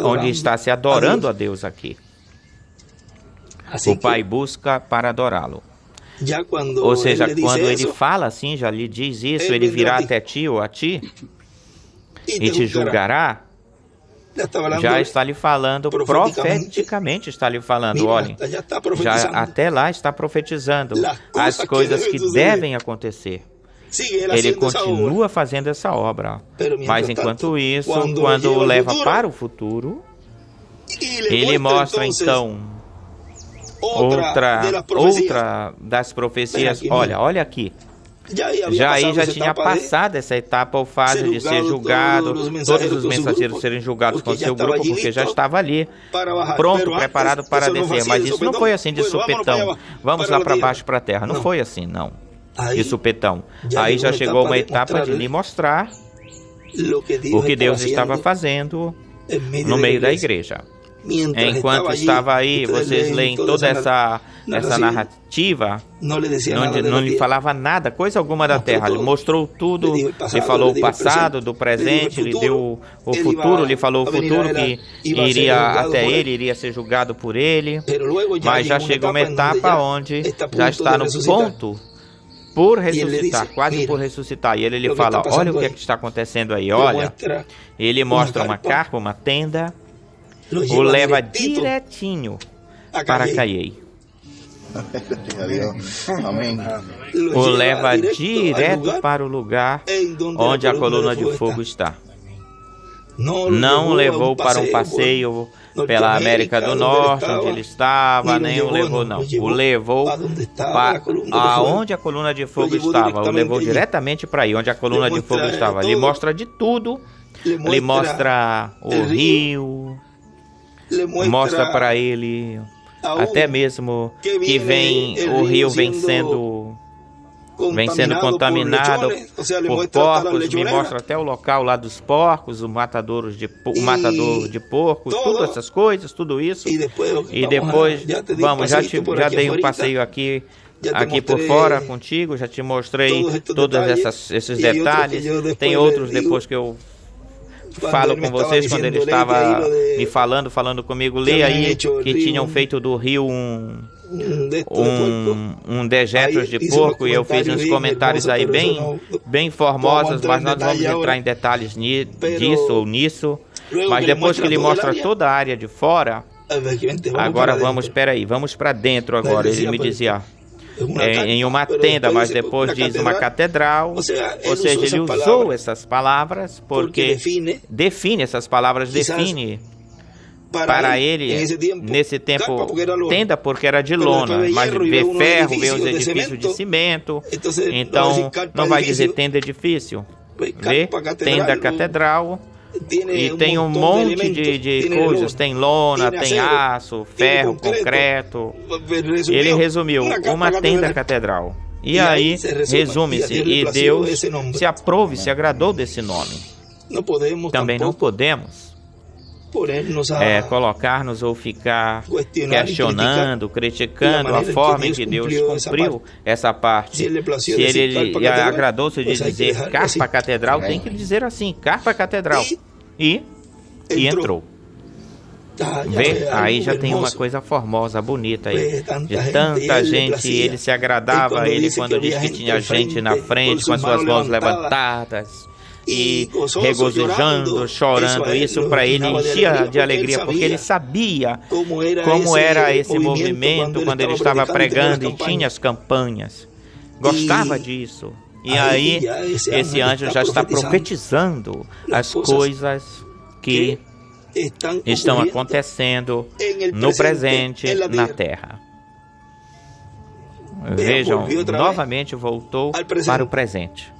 onde está se adorando a Deus aqui. O Pai busca para adorá-lo. Ou seja, quando ele fala assim, já lhe diz isso, ele virá até ti ou a ti e te julgará. Já está lhe falando, profeticamente está lhe falando, olhem, já até lá está profetizando as coisas que devem acontecer. Ele continua fazendo essa obra, mas enquanto isso, quando o leva para o futuro, ele mostra então outra das profecias, olha aqui. Já tinha passado essa etapa ou fase de ser julgado, todos os mensageiros serem julgados com seu grupo, porque já estava ali, pronto, preparado para descer. Mas isso não foi assim de supetão, vamos lá para baixo para a terra. Não foi assim, não, de supetão. Aí já chegou uma etapa de lhe mostrar o que Deus estava fazendo no meio da igreja. Enquanto estava aí, vocês leem toda essa narrativa, não lhe falava nada, coisa alguma da terra. Ele mostrou tudo, lhe falou o passado, do presente, lhe deu o futuro, lhe falou o futuro que iria até ele, iria ser julgado por ele. Mas já chegou uma etapa onde já está no ponto por ressuscitar, quase por ressuscitar. E ele lhe fala, olha o que está acontecendo aí, olha. Ele mostra uma carpa, uma tenda, o leva direitinho para Caiei. O leva direto para o lugar onde a coluna de fogo está. Não o levou para um passeio pela América do Norte, onde ele estava, nem o levou, não. O levou para aonde a coluna de fogo estava. O levou diretamente para aí, onde a coluna de fogo estava. Ele mostra de tudo. Ele mostra o rio, mostra para ele até mesmo que o rio vem sendo contaminado por porcos. Me mostra até o local lá dos porcos, o matador de porcos, todas essas coisas, tudo isso. E depois, vamos, já dei um passeio aqui por fora contigo, já te mostrei todos esses detalhes. Tem outros depois que eu falo com vocês, quando ele estava me falando comigo, lê aí que tinham feito do rio um dejetos de porco, e eu fiz uns comentários aí bem formosos, mas nós vamos entrar em detalhes disso ou nisso. Mas depois que ele mostra toda a área de fora, agora vamos para dentro agora. Ele me dizia, em uma tenda, mas depois diz uma catedral, ou seja, ele usou essas palavras porque define essas palavras, define para ele, nesse tempo, tenda porque era de lona, mas vê ferro, vê os edifícios de cimento, então não vai dizer tenda edifício, vê tenda catedral, e tem um monte de coisas, tem lona, tem aço, ferro, concreto. Ele resumiu uma tenda catedral. E aí resume-se, e Deus se aprove, se agradou desse nome. Também não podemos colocar-nos ou ficar questionando, criticando a forma em que Deus cumpriu essa parte. Se ele agradou-se de dizer carpa catedral, tem que dizer assim, carpa catedral. E entrou. Vê, aí já tem uma coisa formosa, bonita aí, de tanta gente. Ele se agradava, ele quando disse que tinha gente na frente com as suas mãos levantadas e regozijando, chorando. Isso para ele enchia de alegria, porque ele sabia como era esse movimento quando ele estava pregando e tinha as campanhas. Gostava disso. E aí esse anjo já está profetizando as coisas que estão acontecendo no presente na Terra. Vejam, novamente voltou para o presente.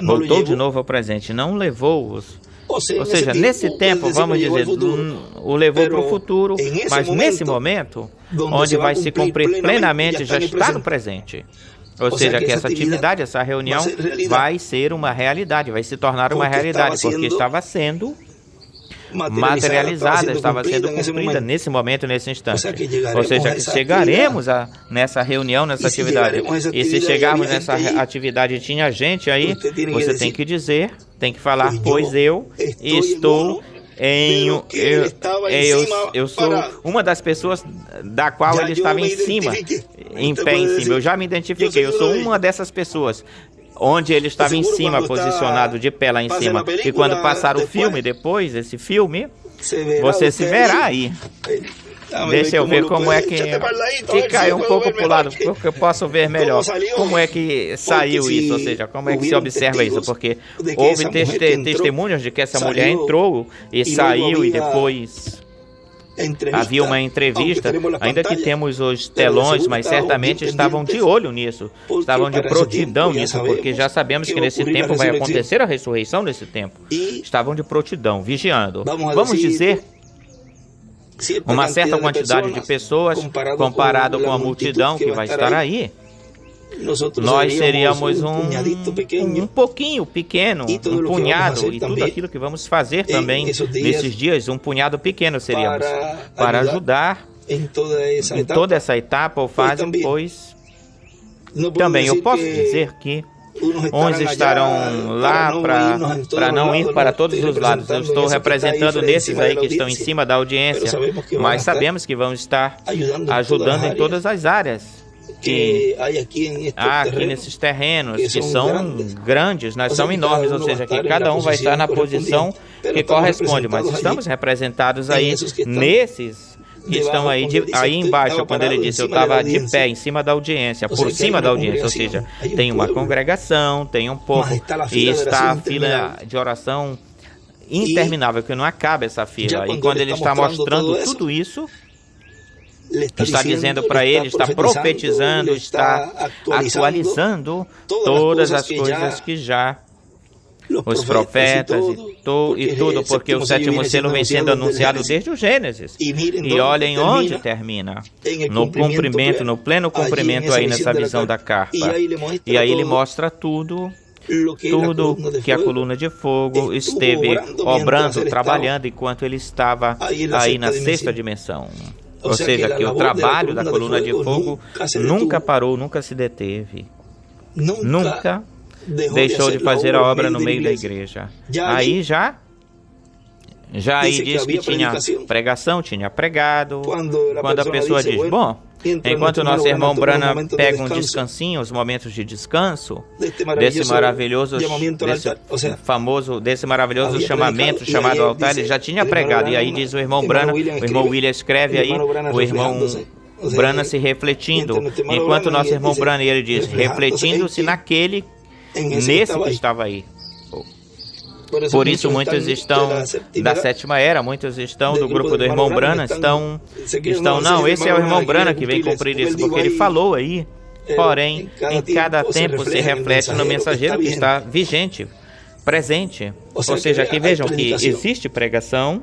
Voltou de novo ao presente, não levou-os. Ou seja, nesse tempo, vamos dizer, o levou para o futuro, mas nesse momento, onde vai se cumprir plenamente, já está no presente. Ou seja, que essa atividade, essa reunião vai ser uma realidade, vai se tornar uma realidade, porque estava sendo materializada, estava sendo cumprida nesse momento, nesse instante. Ou seja, que chegaremos nessa reunião, nessa atividade. E se chegarmos nessa atividade e tinha gente aí, você tem que dizer, tem que falar, pois eu estou eu sou uma das pessoas da qual ele estava em cima, em pé em cima. Eu já me identifiquei, eu sou uma dessas pessoas onde ele estava em cima, posicionado de pé lá em cima. E quando passar o filme depois, esse filme, você se verá aí. Deixa eu ver como é que... Fica aí um pouco para o lado, porque eu posso ver melhor. Como é que saiu isso, ou seja, como é que se observa isso? Porque houve testemunhos de que essa mulher entrou e saiu e depois... Havia uma entrevista, ainda que temos os telões, mas certamente estavam de olho nisso, estavam de prontidão nisso, porque já sabemos que nesse tempo vai acontecer a ressurreição nesse tempo. Estavam de prontidão, vigiando. Vamos dizer, uma certa quantidade de pessoas, comparado com a multidão que vai estar aí, nós seríamos um pouquinho pequeno, um punhado, e tudo aquilo que vamos fazer também nesses dias, um punhado pequeno seríamos, para ajudar em toda essa etapa ou fase, pois também eu posso dizer que uns estarão lá para não ir para todos os lados. Eu estou representando nesses aí que estão em cima da audiência, mas sabemos que vão estar ajudando em todas as áreas que há aqui nesses terrenos, que são grandes, são enormes, ou seja, que cada um vai estar na posição que corresponde, mas estamos representados aí nesses que estão aí embaixo. Quando ele disse, eu estava de pé em cima da audiência, por cima da audiência, ou seja, tem uma congregação, tem um povo, e está a fila de oração interminável, que não acaba essa fila. E quando ele está mostrando tudo isso, está dizendo para ele, está profetizando, está atualizando todas as coisas que já os profetas e tudo, porque o sétimo selo vem sendo anunciado desde o Gênesis. E olhem onde termina, no cumprimento, no pleno cumprimento aí nessa visão da carpa. E aí ele mostra tudo que a coluna de fogo esteve obrando, trabalhando enquanto ele estava aí na sexta dimensão. Ou seja, que o trabalho da coluna de fogo nunca parou, nunca se deteve, nunca deixou de fazer a obra no meio da igreja. Aí já aí diz que tinha pregação, tinha pregado. Quando a pessoa diz, bom, enquanto o nosso irmão Branham pega um descansinho, os momentos de descanso, desse maravilhoso chamamento chamado altar, ele já tinha pregado. E aí diz o irmão Branham, o irmão William escreve aí, o irmão Branham se refletindo, enquanto o nosso irmão Branham, ele diz, refletindo-se nesse que estava aí. Por isso muitos estão da sétima era, muitos estão do grupo do irmão Branham, não, esse é o irmão Branham que vem cumprir isso, porque ele falou aí. Porém, em cada tempo se reflete no mensageiro que está vigente. presente. Ou seja, aqui vejam que existe pregação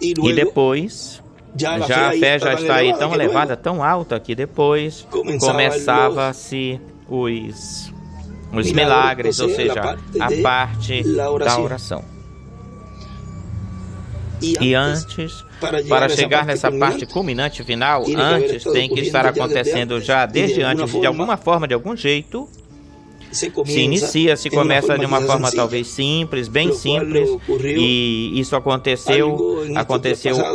e depois já a fé já está aí tão elevada, tão alta, que depois começava-se os milagres, ou seja, a parte da oração. E antes, para chegar nessa parte culminante final, antes tem que estar acontecendo já desde antes, de alguma forma, de algum jeito, se inicia, se começa de uma forma talvez simples, bem simples, e isso aconteceu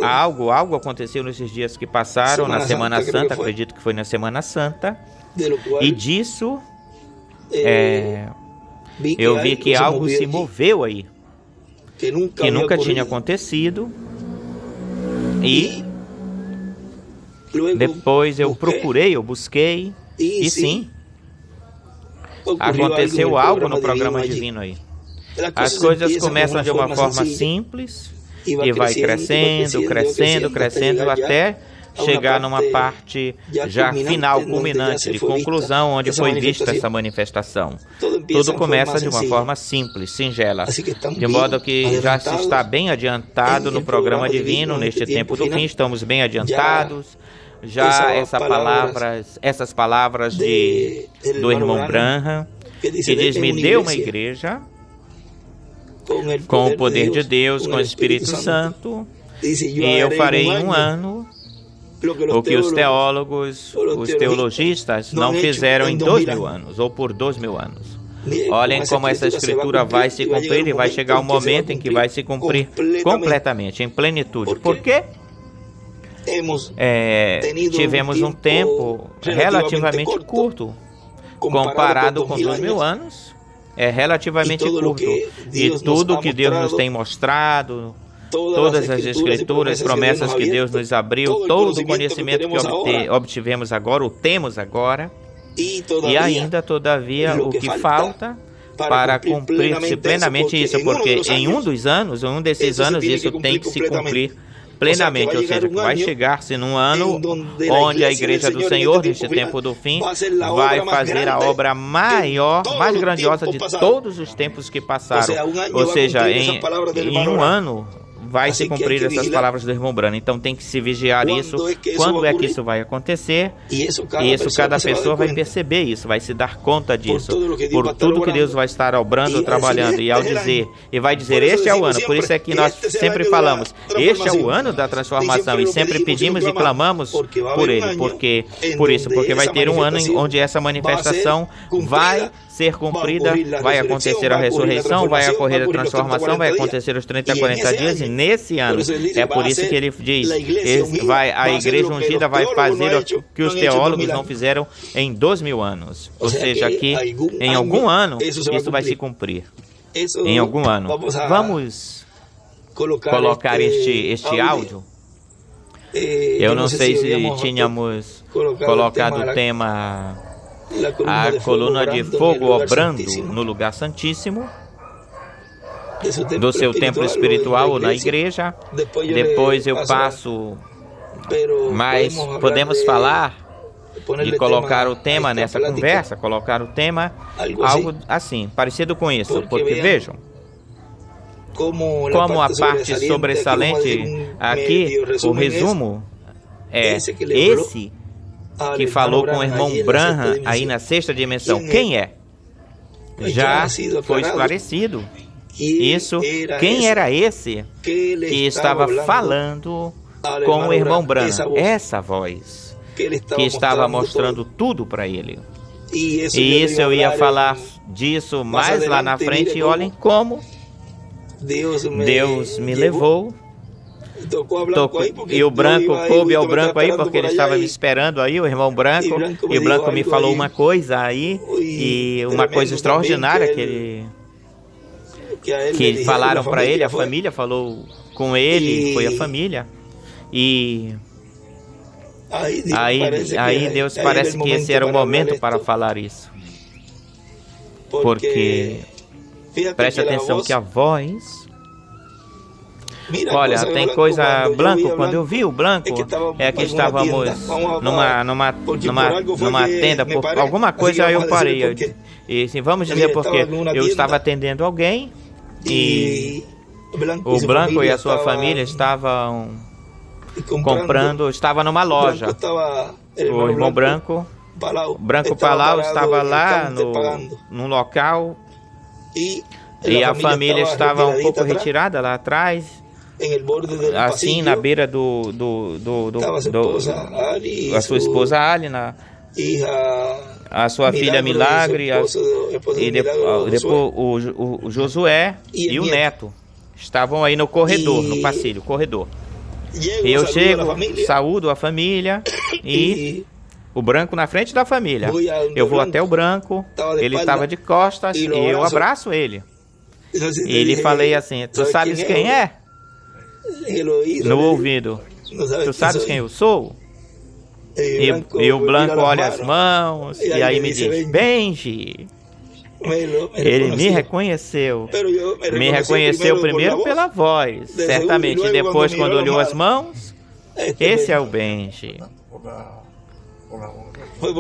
algo aconteceu nesses dias que passaram, na Semana Santa, acredito que foi na Semana Santa, e disso eu vi que algo se moveu aí, que nunca tinha acontecido, e depois eu procurei, eu busquei, e sim, aconteceu algo no programa divino aí. As coisas começam de uma forma simples e vai crescendo, crescendo, crescendo até chegar numa parte já final, culminante, de conclusão, onde foi vista essa manifestação. Tudo começa de uma forma simples, singela, de modo que já se está bem adiantado no programa divino, neste tempo do fim, estamos bem adiantados. Já essas palavras do irmão Branham, que diz, me deu uma igreja com o poder de Deus, com o Espírito Santo, e eu farei em um ano o que os teólogos, os teologistas não fizeram em 2000 anos, ou por 2000 anos. Olhem como essa escritura vai se cumprir, e vai chegar um momento em que vai se cumprir completamente, em plenitude. Por quê? Tivemos um tempo relativamente curto, comparado com 2000 anos, é relativamente curto. E tudo que Deus nos tem mostrado, todas as escrituras, promessas que Deus nos abriu, todo o conhecimento que obtivemos agora, o temos agora, e ainda, todavia, o que falta para cumprir-se plenamente isso, porque em um desses anos, isso tem que se cumprir plenamente, ou seja, que vai chegar-se num ano onde a Igreja do Senhor, neste tempo do fim, vai fazer a obra maior, mais grandiosa de todos os tempos que passaram. Ou seja, em um ano vai se cumprir essas palavras do irmão Branham. Então tem que se vigiar isso. Quando é que isso vai acontecer? E isso cada pessoa vai perceber isso, vai se dar conta disso. Por tudo que Deus vai estar obrando, trabalhando, e ao dizer, e vai dizer, este é o ano. Por isso é que nós sempre falamos, este é o ano da transformação, e sempre pedimos e clamamos por ele. Porque vai ter um ano onde essa manifestação vai ser cumprida, vai acontecer a ressurreição, vai ocorrer a transformação, vai acontecer os 30 a 40 dias, e nesse ano, é por isso que ele diz, a igreja ungida vai fazer o que os teólogos não fizeram em 2000 anos. Ou seja, que em algum ano, isso vai se cumprir. Em algum ano. Vamos colocar este áudio. Eu não sei se tínhamos colocado o tema a coluna de fogo obrando no lugar santíssimo do seu templo espiritual ou na igreja. Depois eu passo, mas podemos falar de colocar o tema nessa conversa, colocar o tema, algo assim, parecido com isso, porque vejam, como a parte sobressalente aqui, o resumo é esse que falou com o irmão Branham aí na sexta dimensão. Quem é? Já foi esclarecido. Isso, quem era esse que estava falando com o irmão Branham? Essa voz que estava mostrando tudo para ele. E isso eu ia falar disso mais lá na frente, e olhem como Deus me levou. E o branco coube ao branco aí, porque ele estava me esperando aí, o irmão branco, e o branco me falou uma coisa aí, e uma coisa extraordinária que falaram para ele, a família falou com ele, foi a família, e aí Deus parece que esse era o momento para falar isso, porque preste atenção que a voz Olha, tem coisa branco. Quando eu vi o branco, é que estávamos numa tenda, por alguma coisa eu parei. E assim, vamos dizer porque eu estava atendendo alguém e o branco e a sua família estavam comprando, estava numa loja. O irmão Branco Palau estava lá num local e a família estava um pouco retirada lá atrás, assim na beira a sua esposa Ali, a sua filha Milagre e depois o Josué e o neto estavam aí no corredor, no passeio, corredor. E eu chego, saúdo a família e o branco na frente da família. Eu vou até o branco, ele estava de costas e eu abraço ele. E ele falei assim, tu sabes quem é? No ouvido. Tu sabes quem eu sou? E o branco olha as mãos e aí me diz, Benji. Ele me reconheceu. Me reconheceu primeiro pela voz, certamente. E depois, quando olhou as mãos, esse é o Benji.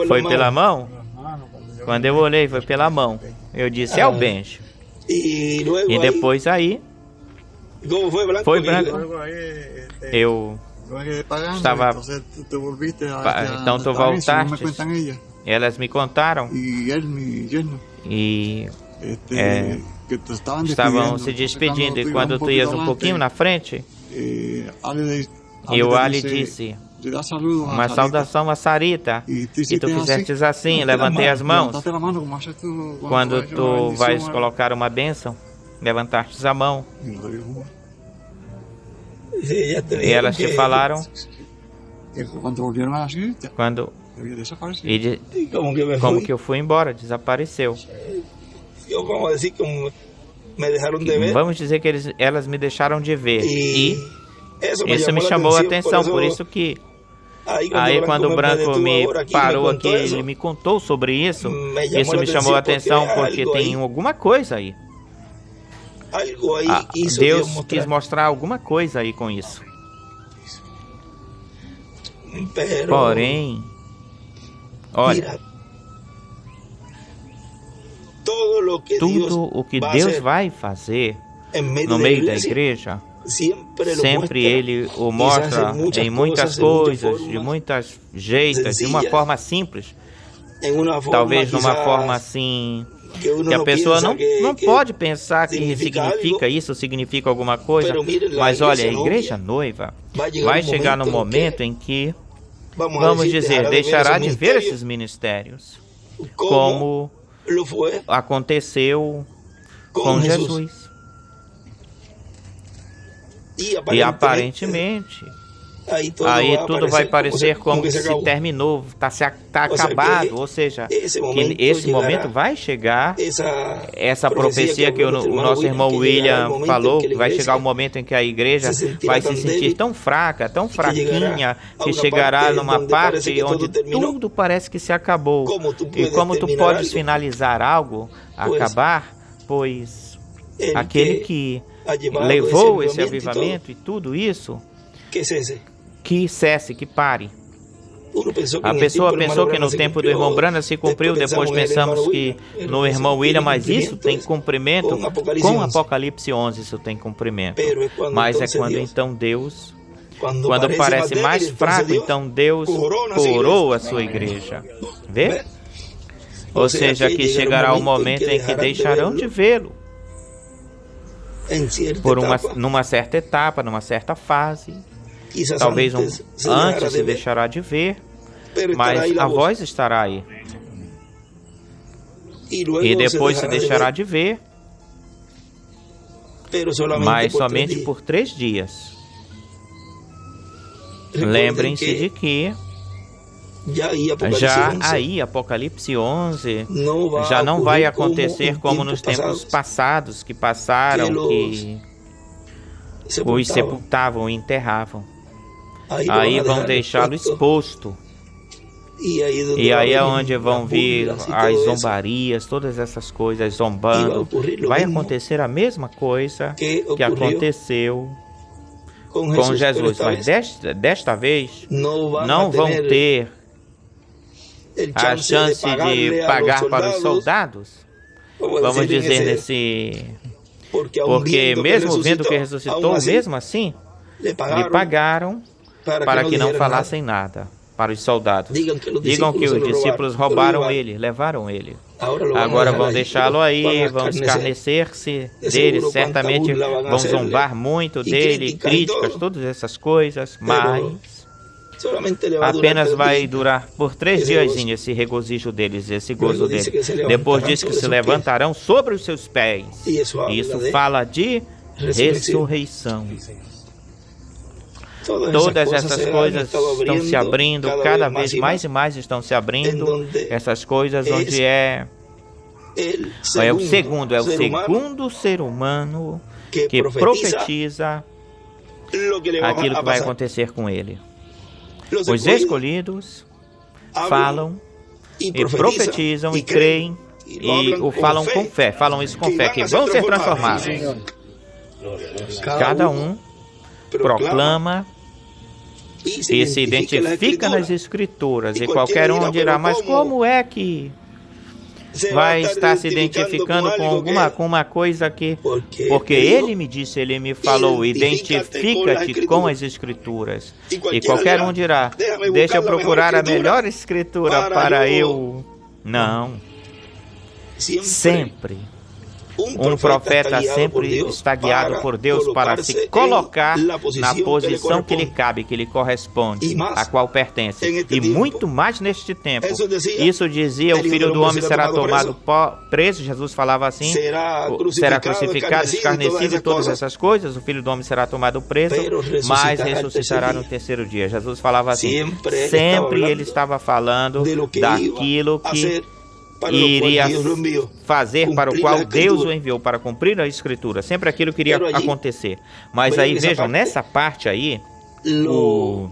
Foi pela mão? Quando eu olhei, foi pela mão. Eu disse, é o Benji. E depois aí, foi branco. Eu estava... Então tu voltaste. Elas me contaram. E estavam se despedindo. E quando tu ias um pouquinho na frente, e o Ali disse uma saudação a Sarita. E tu fizeste assim, levantei as mãos. Quando tu vais colocar uma bênção, levantaste a mão. E elas te falaram quando como que eu fui embora, desapareceu. Vamos dizer que elas me deixaram de ver. E isso me chamou a atenção, por isso que aí quando o branco me parou aqui, ele me contou sobre isso. Isso me chamou a atenção porque tem alguma coisa aí. Deus quis mostrar alguma coisa aí com isso. Porém, olha, tudo o que Deus vai fazer no meio da igreja, sempre Ele o mostra em muitas coisas, de muitas jeitas, de uma forma simples. Talvez numa forma assim, que a pessoa não pode pensar que significa isso, significa alguma coisa. Mas olha, a igreja noiva vai chegar no momento em que, vamos dizer, deixará de ver esses ministérios, como aconteceu com Jesus. E aparentemente, aí tudo vai parecer como que se terminou, está acabado. Ou seja, que esse momento vai chegar, essa profecia que o nosso irmão William falou, que vai chegar o momento em que a igreja vai se sentir tão fraca, tão fraquinha, que chegará numa parte onde tudo parece que se acabou. E como tu podes finalizar algo, acabar, pois aquele que levou esse avivamento e tudo isso, que cesse, que pare. A pessoa pensou que no tempo do irmão Branham se cumpriu, depois pensamos que no irmão William, mas isso tem cumprimento com Apocalipse 11, isso tem cumprimento. Mas é quando então Deus, quando parece mais fraco, então Deus coroa a sua igreja. Vê? Ou seja, que chegará o momento em que deixarão de vê-lo. Numa certa etapa, numa certa fase. Talvez antes se deixará de ver, mas a voz estará aí. E depois se deixará de ver, mas somente por 3 dias. Lembrem-se de que já aí, Apocalipse 11, já não vai acontecer como nos tempos passados, que passaram, que os sepultavam e enterravam. Aí vão deixá-lo exposto. E aí é onde vão vir as zombarias, todas essas coisas zombando. Vai acontecer a mesma coisa que aconteceu com Jesus, mas desta vez não vão ter a chance de pagar para os soldados, vamos dizer porque mesmo vendo que ressuscitou, mesmo assim, lhe pagaram para que não falassem nada para os soldados. Digam que os discípulos roubaram ele, levaram ele. Agora vão deixá-lo aí, vão escarnecer-se dele, certamente vão zombar muito dele, críticas, todas essas coisas, mas apenas vai durar por 3 dias esse regozijo deles, esse gozo deles. Depois diz que se levantarão sobre os seus pés. Isso fala de ressurreição. Todas essas coisas estão se abrindo, cada vez mais e mais estão se abrindo, essas coisas onde é o segundo ser humano que profetiza aquilo que vai acontecer com ele. Os escolhidos falam e profetizam e creem e o falam com fé, falam isso com fé, que vão ser transformados. Cada um proclama e se identifica nas Escrituras, e qualquer um dirá, mas como é que vai estar se identificando com uma coisa aqui? Porque ele me disse, ele me falou, identifica-te com as Escrituras. E qualquer um dirá, deixa eu procurar a melhor Escritura para eu... Não. Sempre. Um profeta sempre está guiado por Deus para se colocar na posição que lhe cabe, que lhe corresponde, a qual pertence. E muito mais neste tempo. Isso dizia, o Filho do Homem será tomado preso, Jesus falava assim, será crucificado, escarnecido e todas essas coisas, o Filho do Homem será tomado preso, mas ressuscitará no 3º dia. Jesus falava assim, sempre ele estava falando daquilo que iria fazer, para o qual Deus o enviou, para cumprir a Escritura. Sempre aquilo que iria acontecer. Mas aí, vejam, nessa parte aí, o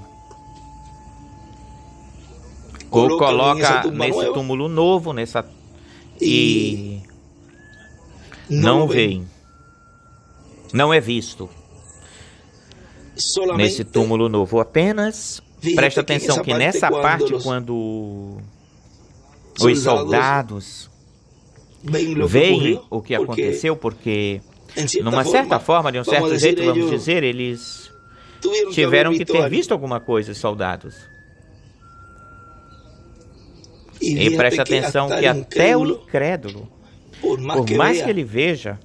coloca nesse túmulo novo, e não veem. Não é visto nesse túmulo novo. Apenas presta atenção que nessa parte, quando os soldados veem o que aconteceu, porque, numa certa forma, de um certo jeito, vamos dizer, eles tiveram que ter visto alguma coisa, os soldados. E preste atenção que até o incrédulo, por mais que ele veja,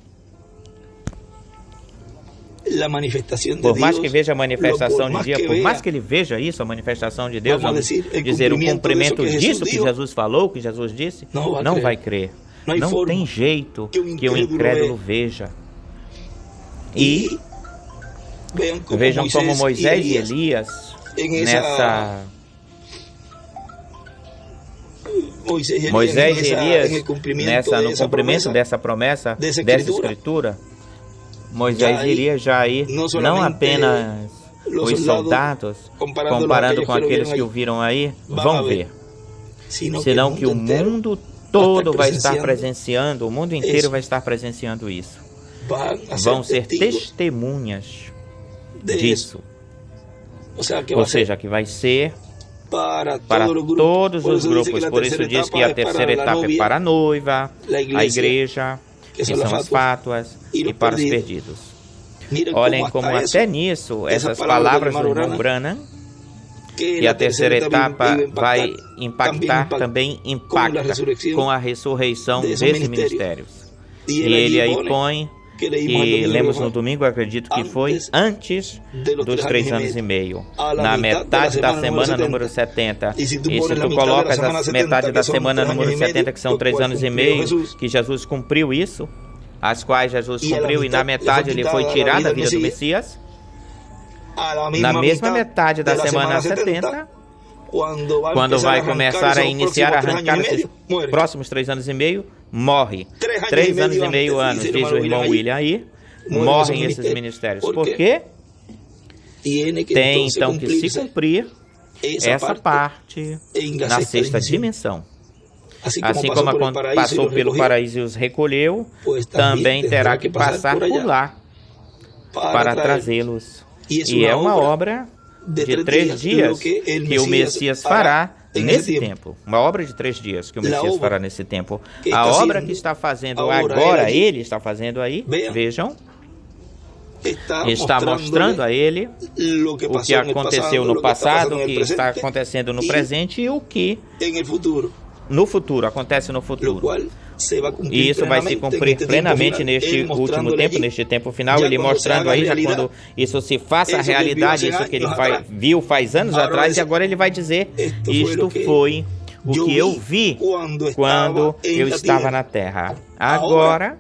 por mais que veja a manifestação de Deus, por mais que ele veja isso, a manifestação de Deus, vamos dizer, o cumprimento disso que Jesus falou, que Jesus disse, não vai crer. Não tem jeito que o incrédulo veja. E vejam como Moisés e Elias, Moisés e Elias, no cumprimento dessa promessa, dessa Escritura, Moisés iria já ir, não apenas os soldados, comparando com aqueles que o viram aí, vão ver, senão que o mundo todo vai estar presenciando, o mundo inteiro vai estar presenciando isso. Vão ser testemunhas disso. Ou seja, que vai ser para todos os grupos. Por isso diz que a terceira etapa é para a noiva, a igreja, que são as fátuas, e para os perdidos. Olhem como até nisso, essas palavras do irmão Branham, que a terceira etapa vai impactar, também impacta com a ressurreição desses ministérios. E ele aí põe, que lemos no domingo, acredito que foi, antes dos 3 anos e meio, na metade da semana número 70. E se tu colocas a metade da semana número 70, que são 3 anos e meio, que Jesus cumpriu isso, as quais Jesus cumpriu, e na metade ele foi tirado da vida do Messias, na mesma metade da semana 70, quando vai começar a iniciar a arrancar esses próximos 3 anos e meio, morre. 3 anos e meio, diz o irmão William aí, morrem esses ministérios. Por quê? Tem então que se cumprir essa parte na 6ª dimensão. Assim como passou pelo paraíso e os recolheu, também terá que passar por lá para trazê-los E é uma obra de 3 dias que o Messias fará nesse tempo. Uma obra de 3 dias que o Messias fará nesse tempo. A obra que está fazendo agora, ele está fazendo aí, vejam, está mostrando a ele o que aconteceu no passado, o que está acontecendo no presente e o que no futuro, acontece no futuro. E isso vai se cumprir plenamente neste último tempo, neste tempo final, ele mostrando aí, já quando isso se faça realidade, isso que ele viu faz anos atrás, e agora ele vai dizer, isto foi o que eu vi quando eu estava na terra. Agora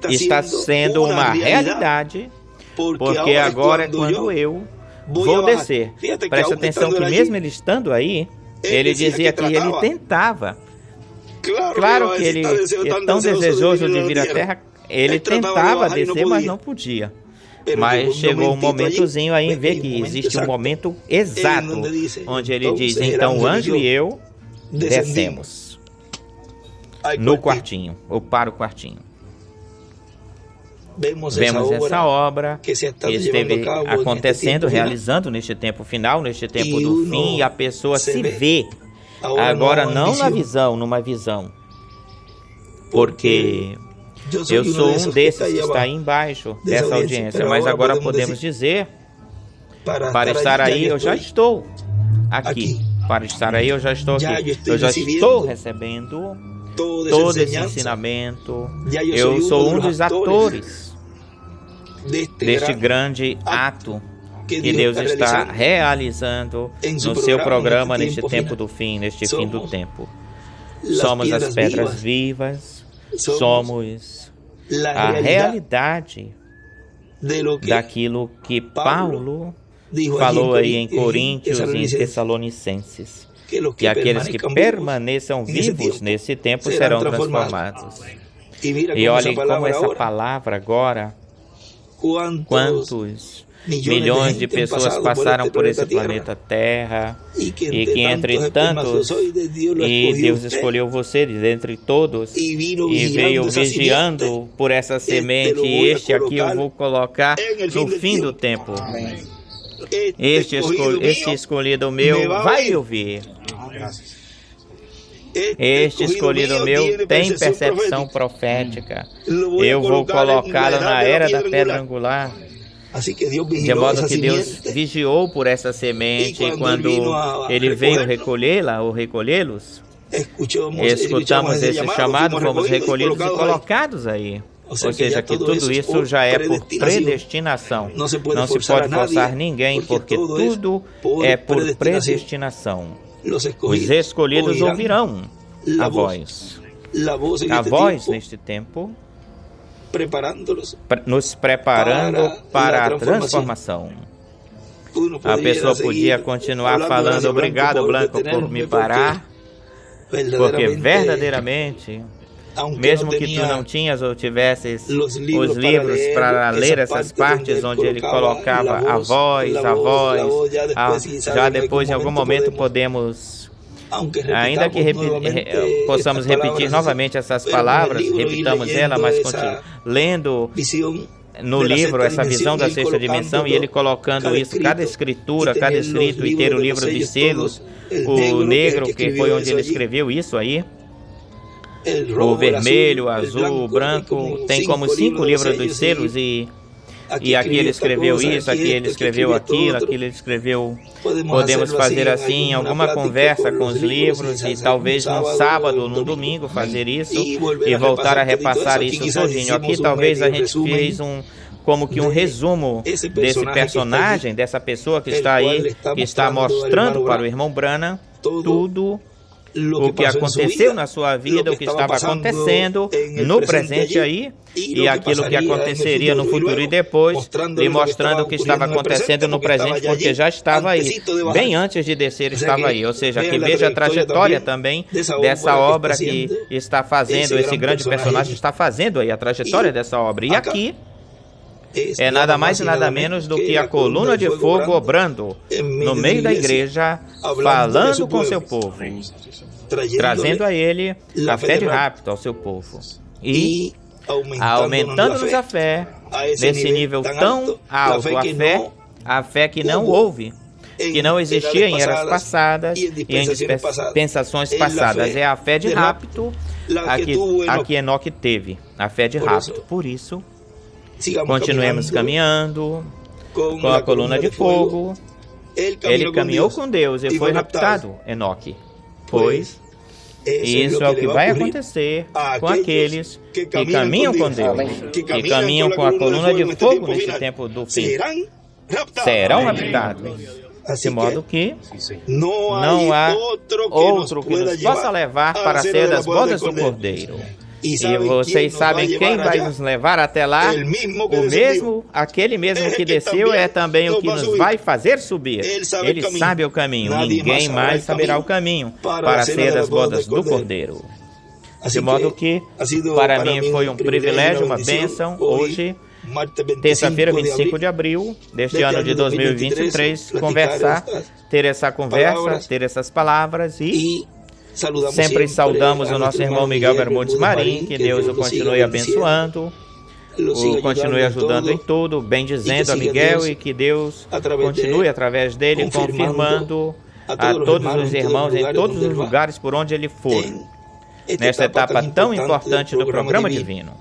está sendo uma realidade, porque agora é quando eu vou descer. Preste atenção que mesmo ele estando aí, ele dizia que ele tentava. Claro que ele é tão desejoso de vir à terra, ele tentava descer, mas não podia. Mas chegou um momentozinho aí em ver que existe um momento exato, onde ele diz, então o anjo e eu descemos no quartinho, ou para o quartinho. Vemos essa obra que esteve acontecendo, realizando neste tempo final, neste tempo do fim, e a pessoa se vê agora não na visão, numa visão, porque eu sou um desses que está aí embaixo dessa audiência, mas agora podemos dizer, para estar aí eu já estou aqui, para estar aí eu já estou aqui, eu já estou recebendo todo esse ensinamento, eu sou um dos atores deste grande ato que Deus está realizando no seu programa neste tempo do fim, neste fim do tempo. Somos as pedras vivas, somos a realidade daquilo que Paulo falou aí em Coríntios e em Tessalonicenses, que aqueles que permaneçam vivos nesse tempo serão transformados. E olhem como essa palavra agora, quantos milhões de pessoas passaram por esse planeta Terra, e que entre tantos, e Deus escolheu você dentre todos, e veio vigiando por essa semente, e este aqui eu vou colocar no fim do tempo. Este escolhido meu vai me ouvir. Este escolhido meu tem percepção profética. Eu vou colocá-lo na era da pedra angular. De modo que Deus vigiou por essa semente, e quando Ele veio recolhê-la ou recolhê-los, escutamos esse chamado, fomos recolhidos e colocados aí. Ou seja, que tudo isso já é por predestinação. Não se pode forçar ninguém, porque tudo é por predestinação. Os escolhidos ouvirão a voz. A voz neste tempo, nos preparando para a transformação. A pessoa podia continuar falando, obrigado, Blanco, por me parar, porque verdadeiramente, mesmo que tu não tinhas ou tivesses os livros para ler essas partes onde ele colocava a voz, já depois em algum momento podemos, ainda que possamos repetir novamente essas palavras, repitamos ela, mas lendo no livro essa visão da sexta dimensão, e ele colocando isso, cada escritura, cada escrito, e ter o livro de selos, o negro, que foi onde ele escreveu isso aí, o vermelho, o azul, o branco, tem como 5 livros dos selos, e aqui ele escreveu isso, aqui ele escreveu aquilo, aqui ele escreveu... Podemos fazer assim, alguma conversa com os livros, e talvez num sábado, num domingo, fazer isso, e voltar a repassar isso todinho. Aqui talvez a gente fez como que um resumo desse personagem, dessa pessoa que está aí, que está mostrando para o irmão Branham tudo o que aconteceu na sua vida, o que estava acontecendo no presente aí, e aquilo que aconteceria no futuro e depois, lhe mostrando o que estava acontecendo no presente, porque já estava aí, bem antes de descer estava aí. Ou seja, que veja a trajetória também dessa obra que está fazendo, esse grande personagem está fazendo aí, a trajetória dessa obra. E aqui é nada mais e nada menos do que a coluna de fogo obrando no meio da igreja, falando com seu povo, trazendo a ele a fé de rapto ao seu povo, e aumentando-nos a fé nesse nível tão alto, a fé que não houve, que não existia em eras passadas e em dispensações passadas. É a fé de rapto a que Enoque teve, a fé de rapto. Por isso, continuemos caminhando com a coluna de fogo. Ele caminhou com Deus e foi raptado, Enoque, pois isso é o que vai acontecer com aqueles que caminham com Deus, que caminham com a coluna de fogo neste tempo do fim. Serão raptados, de modo que não há outro que nos possa levar para ser das bodas do Cordeiro. E vocês sabem quem vai nos levar até lá? Aquele mesmo que desceu é também o que nos vai fazer subir. Ele sabe o caminho, ninguém mais saberá o caminho para ser das bodas do Cordeiro. De modo que, para mim foi um privilégio, uma bênção, hoje, terça-feira, 25 de abril deste ano de 2023, ter essa conversa, ter essas palavras e sempre saudamos o nosso irmão Miguel Bermudes Marim, que Deus o continue abençoando, o continue ajudando em tudo, bendizendo a Miguel e que Deus continue através dele confirmando a todos os irmãos em todos os lugares por onde ele for, nesta etapa tão importante do programa divino.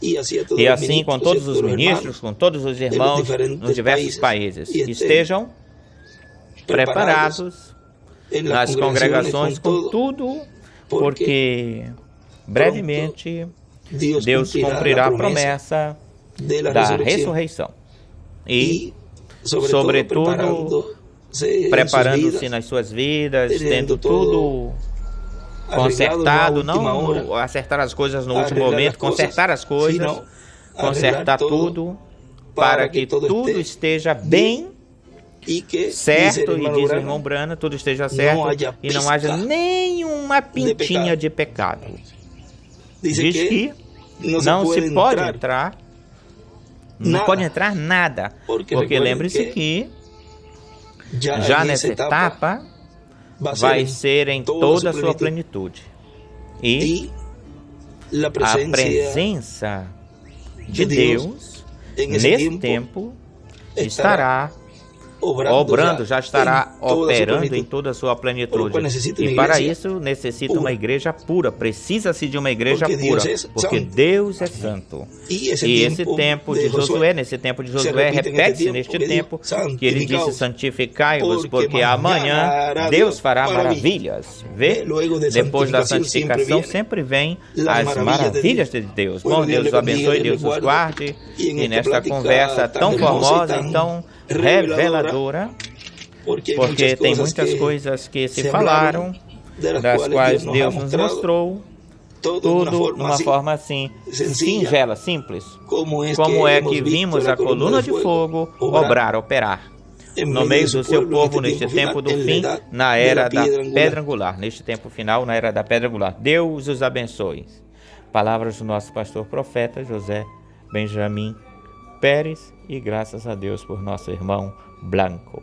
E assim com todos os ministros, com todos os irmãos nos diversos países, estejam preparados nas congregações com tudo, porque brevemente Deus cumprirá a promessa da ressurreição e, sobretudo, preparando-se nas suas vidas, tendo tudo consertado, não acertar as coisas no último momento, consertar as coisas, consertar tudo, para que tudo esteja bem certo, e diz o irmão Brana, tudo esteja certo e não haja nenhuma pintinha de pecado. Diz que não se pode entrar, não pode entrar nada, porque lembre-se que já nessa etapa vai ser em toda a sua plenitude. E a presença de Deus nesse tempo estará obrando, já estará operando em toda a sua plenitude. E para isso necessita uma igreja pura, precisa-se de uma igreja pura, porque Deus é santo. E esse tempo de Josué, nesse tempo de Josué, repete-se neste tempo que ele disse: santificai-vos, porque amanhã Deus fará maravilhas. Vê? Depois da santificação sempre vem as maravilhas de Deus. Bom, Deus os abençoe, Deus os guarde. E nesta conversa tão formosa e tão reveladora, porque tem muitas coisas que se falaram, das quais Deus nos mostrou, tudo numa forma assim, singela, simples. Como é que vimos a coluna de fogo operar no meio do seu povo neste tempo do fim, na era da pedra angular, neste tempo final, na era da pedra angular. Deus os abençoe. Palavras do nosso pastor profeta José Benjamin Pérez, e graças a Deus por nosso irmão Blanco.